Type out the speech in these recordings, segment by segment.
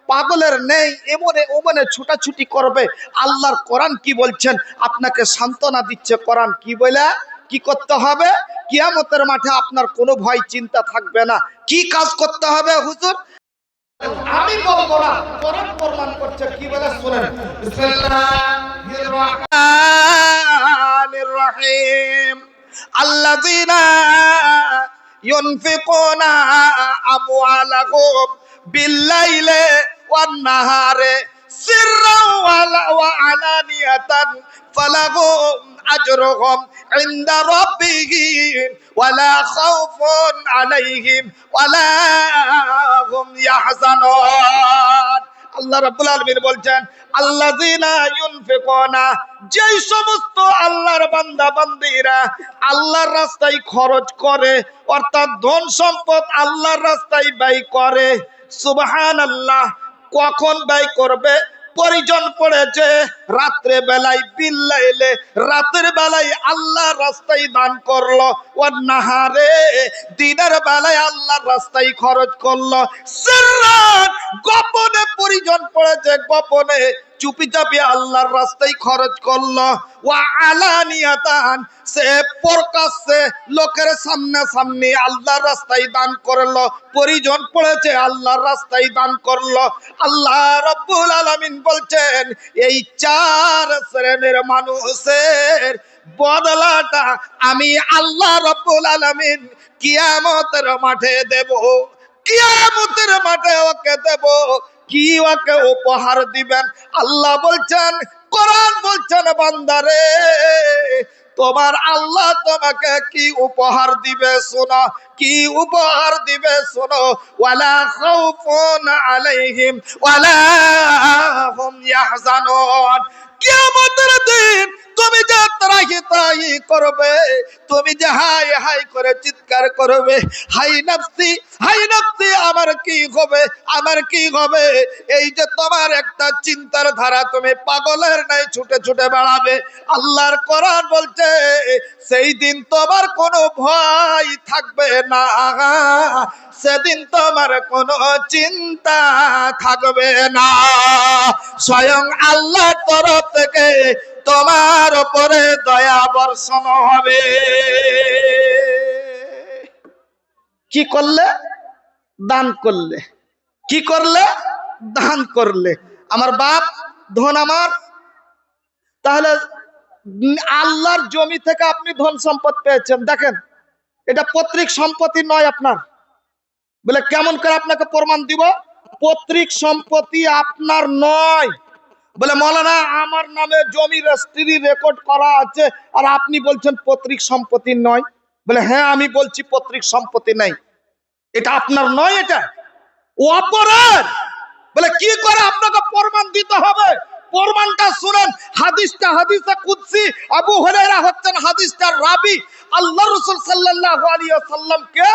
পাগলের নেই এমনে ওমনে ছুটাছুটি করবে। আল্লাহর কোরআন কি বলছেন? আপনাকে সান্ত্বনা দিচ্ছে কোরআন। কি বলে কি করতে হবে? কিয়ামতের মাঠে আপনার কোনো ভয় চিন্তা থাকবে না। কি কাজ করতে হবে হুজুর? আমি বলবো না, কোরআন প্রমাণ করছে। কি বলে শুনেন, বিসমিল্লাহির রহমানির রহিম, আল্লাযীনা ইউনফিকুনা আমওয়ালাহুম বিল্লাইলি ওয়ান নাহারে সিররাও ওয়া আলানিয়াতান ফালাহুম আজরুহুম ইনদা রাব্বিহিম ওয়ালা খাউফুন আলাইহিম ওয়ালা হুম ইয়াহজানুন। আল্লাহ রাব্বুল আলামিন বলছেন, আল্লাযীনা ইউনফিকুনা, যেই সমস্ত আল্লাহর বান্দা বান্দীরা আল্লাহর রাস্তায় খরচ করে, অর্থাৎ ধন সম্পদ আল্লাহর রাস্তায় ব্যয় করে। সুবহানাল্লাহ। কখন ব্যয় করবে? প্রয়োজন পড়েছে রাত্রে বেলায়, বিল্লাইলে রাতের বেলায় আল্লাহর রাস্তায় দান করলো, ওয়ান নাহারে দিনের বেলায় আল্লাহর রাস্তায় খরচ করলো, সিররান গোপনে প্রয়োজন পড়েছে গোপনে চুপি চাপি আল্লাহর রাস্তায় খরচ করলো, ওয়া আলানিয়াতান সে প্রকাশ্যে লোকের সামনে সামনে আল্লাহর রাস্তায় দান করলো, প্রয়োজন পড়েছে আল্লাহর রাস্তায় দান করলো। আল্লাহ রাব্বুল আলামিন বলছেন, এই চার শ্রেণীর মানুষের বদলাটা আমি আল্লাহ রাব্বুল আলামিন কিয়ামতের মাঠে দেব। কিয়ামতের মাঠে ওকে দেব। কি ওকে উপহার দিবেন? আল্লাহ বলছেন, কোরআন বলছেন, বান্দারে তোমার আল্লাহ তোমাকে কি উপহার দিবে শোনো। কি উপহার দিবে শোনো, ওয়ালা খাউফুন আলাইহিম ওয়ালা হুম ইয়াহজানুন। কিয়ামতের দিন তুমি যে ত্রাহি করবে, তুমি যে হাই হাই করে চিৎকার করবে, হাই নফসি আমার কি হবে, আমার কি হবে, এই যে তোমার একটা চিন্তার ধারা, তুমি পাগলের নাই ছুটে ছুটে বেড়াবে। আল্লাহর কোরআন বলছে, সেই দিন তোমার কোনো ভয় থাকবে না, সেদিন তোমার কোনো চিন্তা থাকবে না। স্বয়ং আল্লাহর তরফ থেকে তোমার উপরে দয়া বর্ষণ হবে। কি করলে? দান করলে। কি করলে? দান করলে। আমার বাপ ধন আমার, তাহলে আল্লাহর জমি থেকে আপনি ধন সম্পদ পেয়েছেন। দেখেন, এটা পৈতৃক সম্পত্তি নয় আপনার। বলে কেমন করে আপনাকে প্রমাণ দিব? পৈতৃক সম্পত্তি আপনার নয়। বলে মৌলানা আমার নামে জমি রেজিস্ট্রি রেকর্ড করা আছে আর আপনি বলছেন পৈতৃক সম্পত্তি নয়। বলে হ্যাঁ আমি বলছি পৈতৃক সম্পত্তি নাই, এটা আপনার নয়, এটা অপরাধ। বলে কি করে আপনাকে প্রমাণ দিতে হবে? প্রমাণটা শুনেন। হাদিসটা হাদিসে কুদসি, আবু হুরায়রা হচ্ছেন হাদিসটার রাবী। আল্লাহ রাসূল সাল্লাল্লাহু আলাইহি ওয়াসাল্লামকে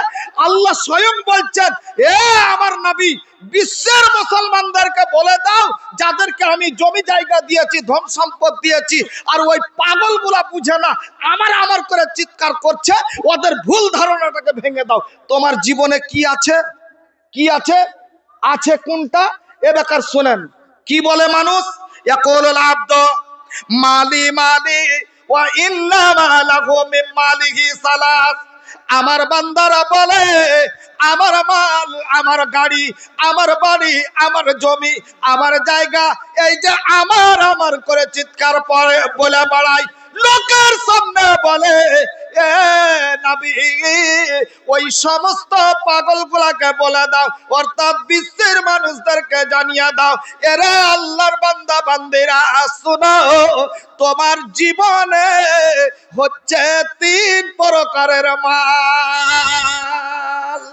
আল্লাহ স্বয়ং বলছেন, এ আমার নবী, বিশ্বের মুসলমানদেরকে বলে দাও যাদেরকে আমি জমি জায়গা দিয়েছি, ধন সম্পদ দিয়েছি, আর ওই পাগলগুলা বুঝে না, আমার আমার করে চিৎকার করছে, ওদের ভুল ধারণাটাকে ভেঙে দাও। তোমার জীবনে কি আছে? কি আছে? আছে কোনটা? এ বেকার শোনেন কি বলে মানুষ, ইয়াকুলুল আবদু মালি মালি ওয়া ইন্নামা লাহু মিন মালিহি সালাস। আমার বান্দারা বলে আমার মাল, আমার গাড়ি, আমার বাড়ি, আমার জমি, আমার জায়গা, এই যে আমার আমার করে চিৎকার পরে বলে বেড়ায়, লোকের সামনে বলে, এ নবী ওই সমস্ত পাগলগুলাকে বলে দাও, অর্থাৎ বিশ্বের মানুষদেরকে জানিয়ে দাও, এরা আল্লাহর বান্দা বান্দিরা শুনো, তোমার জীবনে হচ্ছে তিন প্রকারের মাল।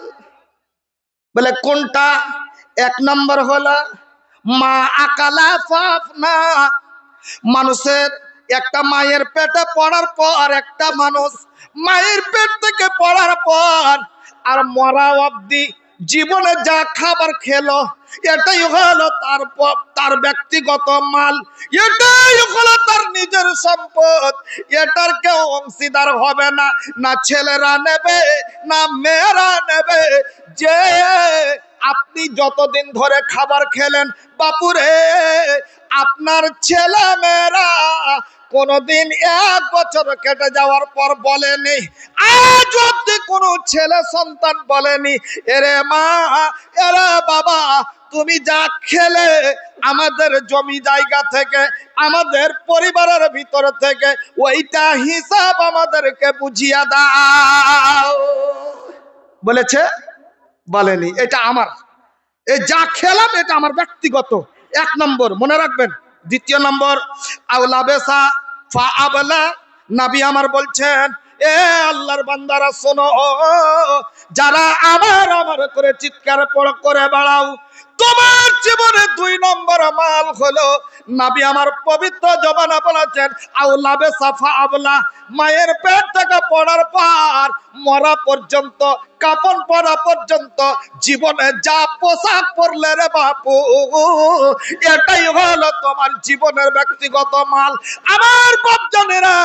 বলে কোনটা? এক নম্বর হলো মা আকালা ফাফনা। মানুষের একটা মায়ের পেটে পড়ার পর, একটা মানুষ মায়ের পেট থেকে পড়ার পর আর মরা অবধি জীবনে যা খাবার খেলো, এটাই হলো তার ব্যক্তিগত মাল, এটাই হলো তার নিজের সম্পদ। এটার কেউ অংশীদার হবে না, না ছেলেরা নেবে না মেয়েরা নেবে। যে আপনি যতদিন ধরে খাবার খেলেন বাপুরে, আপনার ছেলে মেয়েরা কোনদিন 1 বছর কেটে যাওয়ার পর বলেনি, আজ অব্দি কোনো ছেলে সন্তান বলেনি এরে মা এরে বাবা তুমি যা খেলে আমাদের জমি জায়গা থেকে, আমাদের পরিবারের ভিতর থেকে ওইটা হিসাব আমাদেরকে বুঝিয়ে দাও। বলেছে? বলেনি। এটা আমার, এই যা খেলাম এটা আমার ব্যক্তিগত। 1 নম্বর মনে রাখবেন। 2 নম্বর, আওলা বেসা ফা আবলা, নবী আমার বলছেন এ আল্লাহর বান্দারা শোনো, যারা আমার আমার করে চিৎকার করে বেড়াও, তোমার জীবনে 2 নম্বর মাল হলো, নবী আমার পবিত্র জবানে বলেছেন আওলা বেসা ফা আবলা, মায়ের পেট থেকে পড়ার পর মরা পর্যন্ত, কাপড় পরা পর্যন্ত জীবনে যা পোশাক পরলে রে বাপু, এটাই হলো তোমার জীবনের ব্যক্তিগত মাল। আমার বাপজানেরা,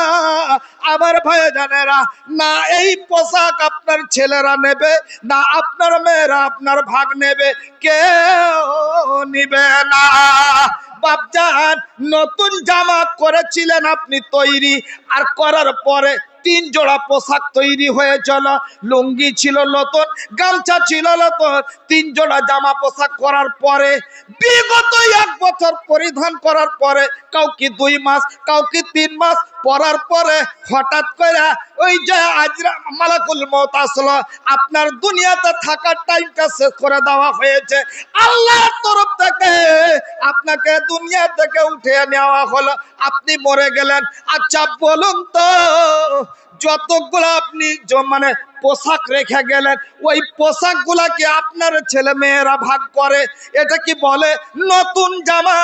আমার ভাইজানেরা, না এই পোশাক আপনার ছেলেরা নেবে, না আপনার মেয়েরা আপনার ভাগ নেবে, কেউ নিবে না। বাপজান, নতুন জামা করেছিলেন আপনি তৈরি, আর করার পরে 3 জোড়া পোশাক তৈরি হয়েছিল, লুঙ্গি ছিল নতুন, গামছা ছিল নতুন, 3 জোড়া জামা পোশাক করার পরে বিগত 1 বছর পরিধান করার পরে, কাউকে 2 মাস, কাউকে 3 মাস পরার পরে হঠাৎ করে ওই যে আজরা মালাকুল মউত আসলো, আপনার দুনিয়াতে থাকার টাইমটা শেষ করে দেওয়া হয়েছে, আল্লাহর তরফ থেকে আপনাকে দুনিয়া থেকে উঠিয়ে নেওয়া হলো, আপনি মরে গেলেন। আচ্ছা বলুন তো, যতগুলো আপনি মানে পোশাক রেখে গেলেন, ওই পোশাকগুলা কি আপনার ছেলে মেয়েরা ভাগ করে? এটা কি বলে নতুন জামা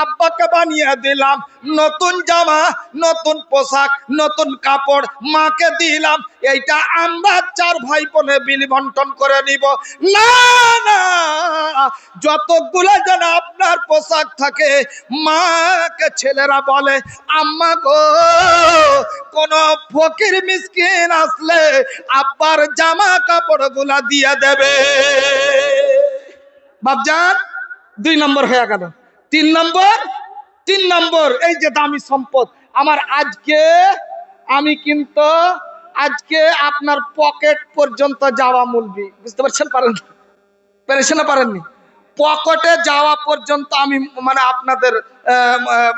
আব্বাকে বানিয়ে দিলাম, নতুন জামা নতুন পোশাক নতুন কাপড় মাকে দিলাম, এইটা আমরা 4 ভাই বোনে বিলি বন্টন করে নিব? না না, যতগুলা যেন আপনার পোশাক থাকে, মাকে ছেলেরা বলে আম্মা গো, কোন ফকির মিসকিন আসলে আব্বার জামা কাপড় গুলা দিয়ে দেবে। বাপজান, 2 নম্বর হয়ে গেল। 3 নম্বর, এই যে দামি সম্পদ আমার, আজকে আমি কিন্তু আজকে আপনার পকেট পর্যন্ত যাওয়া মূলবি, বুঝতে পারছেন? পেরেছেন না পারেননি? পকেটে যাওয়া পর্যন্ত আমি মানে আপনাদের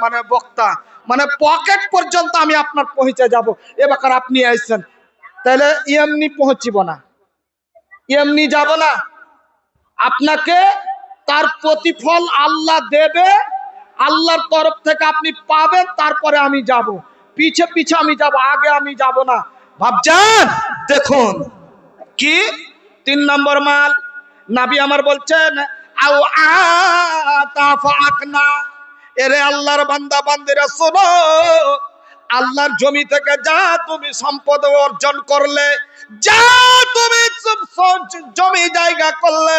মানে বক্তা, মানে পকেট পর্যন্ত আমি আপনার পৌঁছে যাব। এবার আপনি আইছেন, তাহলে এমনি পৌঁছিব না, এমনি যাব না, আপনাকে তার প্রতিফল আল্লাহ দেবে, আল্লাহর তরফ থেকে আপনি পাবেন, তারপরে আমি যাব। পিছে পিছে আমি যাব, আগে আমি যাব না। ভাবছেন? দেখুন কি 3 নম্বর মাল, নবী আমার বলছেন আও আতাফাকনা, এরে আল্লাহর বান্দা বান্দিরা শোনো, আল্লাহর জমি থেকে যা তুমি সম্পদ অর্জন করলে, যা তুমি জমি জায়গা করলে,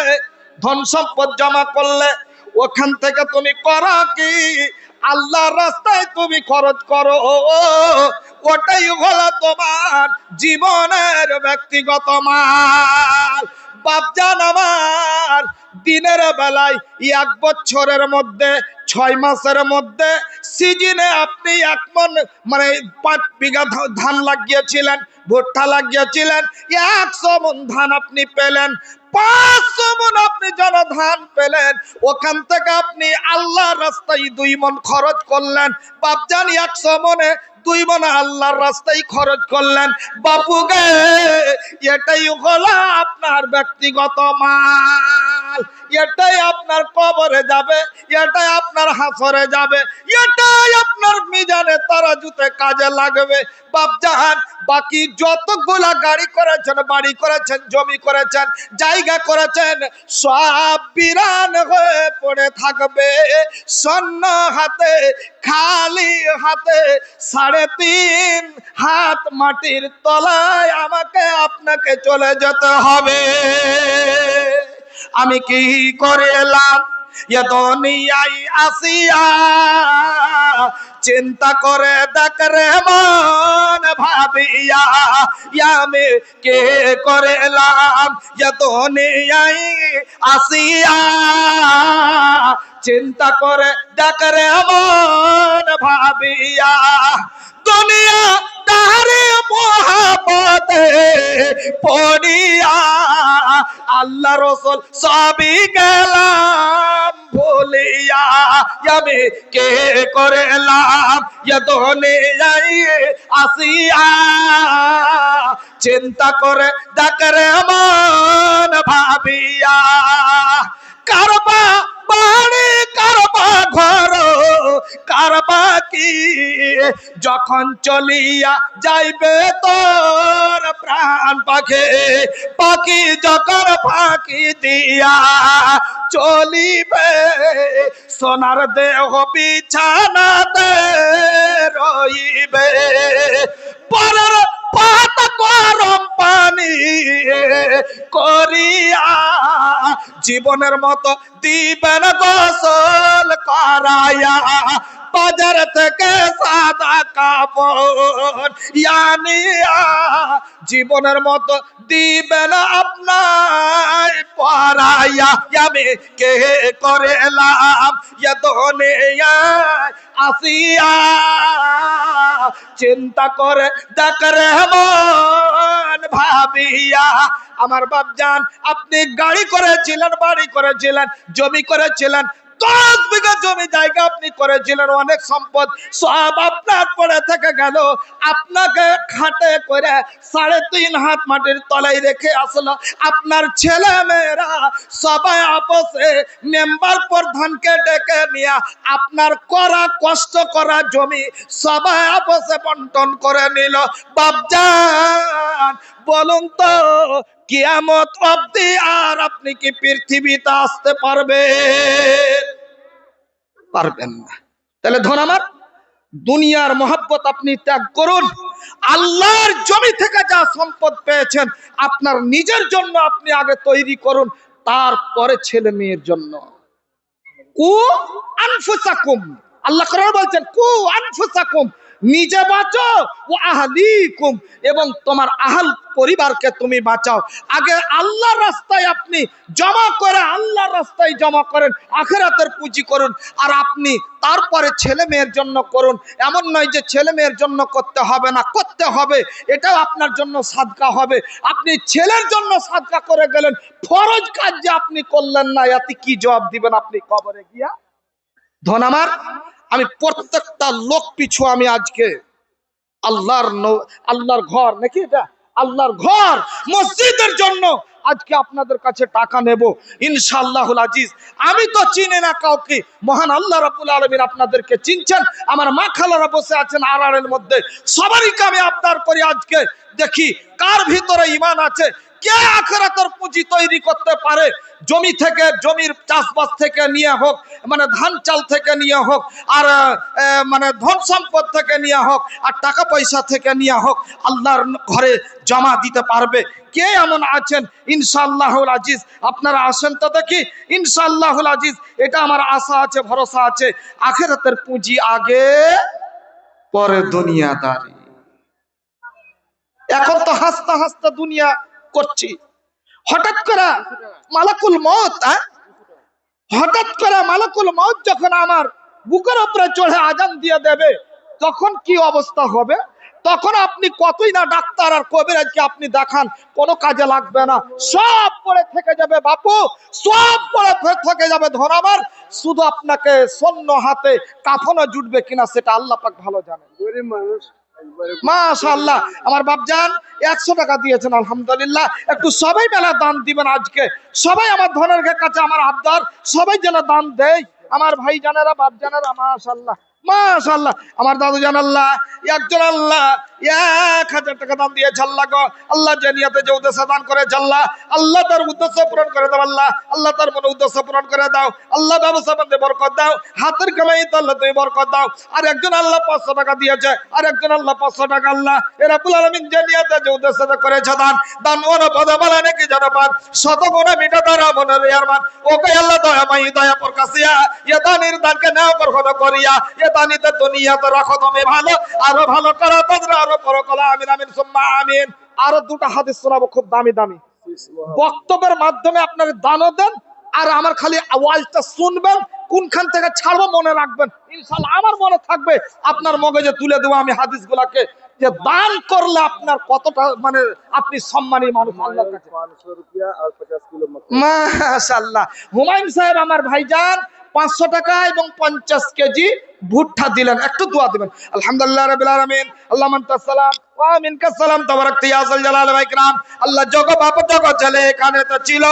ধন সম্পদ জমা করলে, ওখান থেকে তুমি করো কি? আল্লাহর রাস্তায় তুমি খরচ করো, ওটাই হলো তোমার জীবনের ব্যক্তিগত মাল। বাপজান আমার, দিনের বেলায় 1 বছরের মধ্যে 6 মাসের মধ্যে সিজনে আপনি 1 মণ মানে 5 বিঘা ধান লাগিয়েছিলেন, ভুট্টা লাগিয়েছিলেন, 100 মণ ধান আপনি পেলেন, 500 মণ আপনি যারা ধান পেলেন, ওখান থেকে আপনি আল্লাহর রাস্তায় 2 মণ খরচ করলেন। বাপজান, 100 মণে 2 মণ আল্লাহর রাস্তায় খরচ করলেন। বাপু গে, এটাই হলো আপনার ব্যক্তিগত মাল, এটাই আপনার কবরে যাবে, এটাই আপনার হাসরে যাবে, এটাই আপনার মিজানে তারাজুতে কাজে লাগবে। বাপজান, বাকি যতগুলা গাড়ি করেছেন, বাড়ি করেছেন, জমি করেছেন, জায়গা করেছেন, সব বিরান হয়ে পড়ে থাকবে। শূন্য হাতে, খালি হাতে, 3.5 হাত মাটির তলায় আমাকে আপনাকে চলে যেতে হবে। আমি কি করে এলাম, ইয়া দুনিয়ায় আসিয়া চিন্তা করে দেখ রে মন ভাবিয়া আমি কে করেলাম ইয়া দুনিয়ায় আসিয়া চিন্তা করে দেখ রে মন ভাবিয়া দুনিয়া তারে মোহাবতে পড়িয়া আল্লাহ রসুল সবই গেলাম ভুলিয়া আমি কে করেলাম ইয়া দুনিয়ায় আসিয়া চিন্তা করে দেখ রে মন ভাবিয়া কারবা বাড়ি কারবা ঘর কারবা কি যখন চলিয়া যাইবে তোর প্রাণ পাখি পাখি যখন ফাঁকি দিয়া চলিবে সোনার দেহ বিছানাতে রইবে পরের পাত গরম পানি করিয়া জীবনের মতো দিবেন গোসল করায়া বাজার থেকে সাদা কাপড় ইয়ানিয়া জীবনের মতো দিবেন আপনার পরাইয়া আমি কে করেলাম ইয়া দুনিয়ায় আসিয়া চিন্তা করে দেখ রে মন ভাবিয়া আমার বাপজান আপনি গাড়ি করেছিলেন বাড়ি করেছিলেন জমি করেছিলেন 10 বিঘা জমি জায়গা আপনি করেছিলেন অনেক সম্পদ সব আপনার পড়ে থেকে গেল আপনাকে খাটে করে 3.5 হাত মাটির তলায় রেখে আসলো আপনার ছেলে মেয়েরা সবাই আপসে মেম্বার প্রধানকে ডেকে নিয়ে আপনার করা কষ্ট করা জমি সবাই আপসে বন্টন করে নিল বাপজান বলুন তো কিয়ামত অবধি আর আপনি কি পৃথিবীতে আসতে পারবেন না তাহলে ধন আমার দুনিয়ার মহব্বত আপনি ত্যাগ করুন আল্লাহর জমি থেকে যা সম্পদ পেয়েছেন আপনার নিজের জন্য আপনি আগে তৈরি করুন তারপরে ছেলে মেয়ের জন্য কু আনফুসাকুম আল্লাহ কোরআন বলছেন কু আনফুসাকুম নিজে বাঁচো ও আহলিকুম এবং তোমার আহল পরিবারকে তুমি বাঁচাও আগে আল্লাহর রাস্তায় আপনি জমা করে আল্লাহর রাস্তায় জমা করেন আখিরাতের পুঁজি করুন আর আপনি তারপরে ছেলে মেয়ের জন্য করুন এমন নয় যে ছেলে মেয়ের জন্য করতে হবে না করতে হবে এটাও আপনার জন্য সাদকা হবে আপনি ছেলের জন্য সাদকা করে গেলেন ফরজ কাজ যে আপনি করলেন না এতে কি জবাব দিবেন আপনি কবরে গিয়া ধন আমার আমি প্রত্যেকটা লোক পিছু আমি আজকে আল্লাহর ঘর নাকি এটা আল্লাহর ঘর মসজিদের জন্য আজকে আপনাদের কাছে টাকা নেব ইনশাআল্লাহুল আজিজ আমি তো চিনি না কাউকে মহান আল্লাহ রাব্বুল আলামিন আপনাদেরকে চিনছেন আমার মা খালারা বসে আছেন আড়ালের মধ্যে সবারই আমি আবদার করি আজকে দেখি কার ভিতরে ঈমান আছে কে আখিরাতের পুঁজি তৈরি করতে পারে জমি থেকে জমির চাষবাস থেকে নিয়ে হোক মানে ধান চাল থেকে নিয়ে হোক আর মানে ধন সম্পদ থেকে নিয়ে হোক আর টাকা পয়সা থেকে নিয়ে হোক আল্লাহর ঘরে জমা দিতে পারবে কে এমন আছেন ইনশাআল্লাহুল আজিজ আপনারা আসেন তো দেখি ইনশাআল্লাহুল আজিজ এটা আমার আশা আছে ভরসা আছে আখিরাতের পুঁজি আগে পরে দুনিয়াদারি এখন তো হাসতে হাসতে দুনিয়া করছি হঠাৎ করে মালাকুল মউত যখন আমার বুকের উপরে চড়ে আজান দিয়ে দেবে তখন কি অবস্থা হবে তখন আপনি কতই না ডাক্তার আর কবিরাজকে আপনি দেখান কোনো কাজে লাগবে না সব পড়ে থেকে যাবে বাপু সব পড়ে থেকে যাবে ধন আমার শুধু আপনাকে শূন্য হাতে কাফনও জুটবে কিনা সেটা আল্লাহ পাক ভালো জানেন গরিব মানুষ মাশাআল্লাহ আমার বাপজান 100 টাকা দিয়েছেন আলহামদুলিল্লাহ একটু সবাই বেলা দান দিবেন আজকে সবাই আমার ধনের কাছে আমার আবদার সবাই যেন দান দেয় আমার ভাই জানেরা বাপ জানেরা মাশাআল্লাহ মাশাআল্লাহ। আমার দাদু জান আল্লাহ একজন আল্লাহ 1000 টাকা দান দিয়েছে আল্লাহ গো। আল্লাহ যে নিয়তে যে উদ্দেশ্য দান করেছে আল্লাহ, আল্লাহ তার উদ্দেশ্য পূরণ করে দাও আল্লাহ, আল্লাহ তার মনে উদ্দেশ্য পূরণ করে দাও আল্লাহ, ব্যবসা বাণিজ্যে বরকত দাও, হাতের কামাই আল্লাহ তুমি বরকত দাও। আর একজন আল্লাহ 500 টাকা দিয়েছে, আর একজন আল্লাহ 500 টাকা আল্লাহ এ রাব্বুল আলামিন যে নিয়তে যে উদ্দেশ্য করেছে দান, দান ওরা পদে বলা নাকি জনপান শত গুণে মিটা তারা মনের ইয়ারমান। ওকে আল্লাহ দয়াময়ী দয়া প্রকাশিয়া এ দানের দানকে নাও বরকত করিয়া এ দানিতে দুনিয়াতে রাখো তুমি ভালো, আরো ভালো করো তাদের আরো পরকালে আমিন আমিন সুম্মা আমিন। আরো দুটো হাদিস শোনাবো খুব দামি দামি, বক্তব্যের মাধ্যমে আপনার দানও দেন আর আমার খালি আওয়াজটা শুনবেন, কোনখান থেকে ছাড়বো মনে রাখবেন, ইনশাআল্লাহ আমার মনে থাকবে, আপনার মগজে তুলে দেবো আমি হাদিসগুলাকে, যে দান করলে আপনার কতটা মানে আপনি সম্মানী মানুষ আল্লাহর কাছে। মাশাআল্লাহ। হুমায়ুন সাহেব আমার ভাইজান 500 টাকা এবং 50 কেজি ভুট্টা দিলেন, একটু দোয়া দিবেন। আলহামদুলিল্লাহ রাব্বিল আলামিন, আল্লাহ মানতাস সালাম ওয়া মিনকাস সালাম তাবারাকতা ইয়া যাল জালাল ওয়াল ইকরাম। আল্লাহ জগ বাপ জগ ছেলে এখানে তো ছিল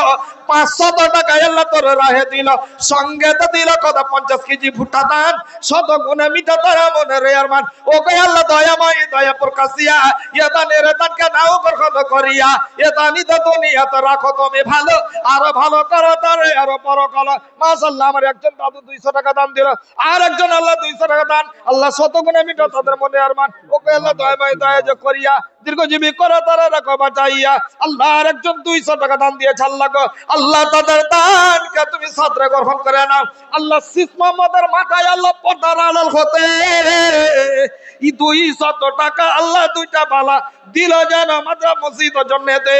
500 টাকা আল্লাহ তোর রাহে দিল, সঙ্গে তো দিল কত 50 কেজি ভুট্টা দান, শত গুণে মিটা তারা মনের আরমান। ওকে আল্লাহ দয়াময় দয়া প্রকাশিয়া এ দানের দানকে নাও বরকত করিয়া এ দানি তো দুনিয়াতে রাখো তুমি ভালো, আরো ভালো করো তারে আরো পরকাল। মাশাআল্লাহ। আমার একজন দাদু 200 টাকা দান দিল, আর একজন আল্লাহ 200 টাকা দান, আল্লাহ শত গুণে মিটা তাদের মনে আরমান। ওকে আল্লাহ দয়াময় দয়া করিয়া দীর্ঘজীবী করো তারা রাখো বাঁচাইয়া। আল্লাহ আর একজন 200 টাকা দান দিয়েছে আল্লাহ গো, আল্লাহ তাদের দানকে তুমি সাদরে গ্রহণ করে নাও আল্লাহ। শীষ মোহাম্মদের মাথায় আল্লাহ পর্দার আড়াল হতে এই 200 টাকা আল্লাহ দুইটা বালা দিল যেন মাদ্রা মসজিদ জন্মেতে,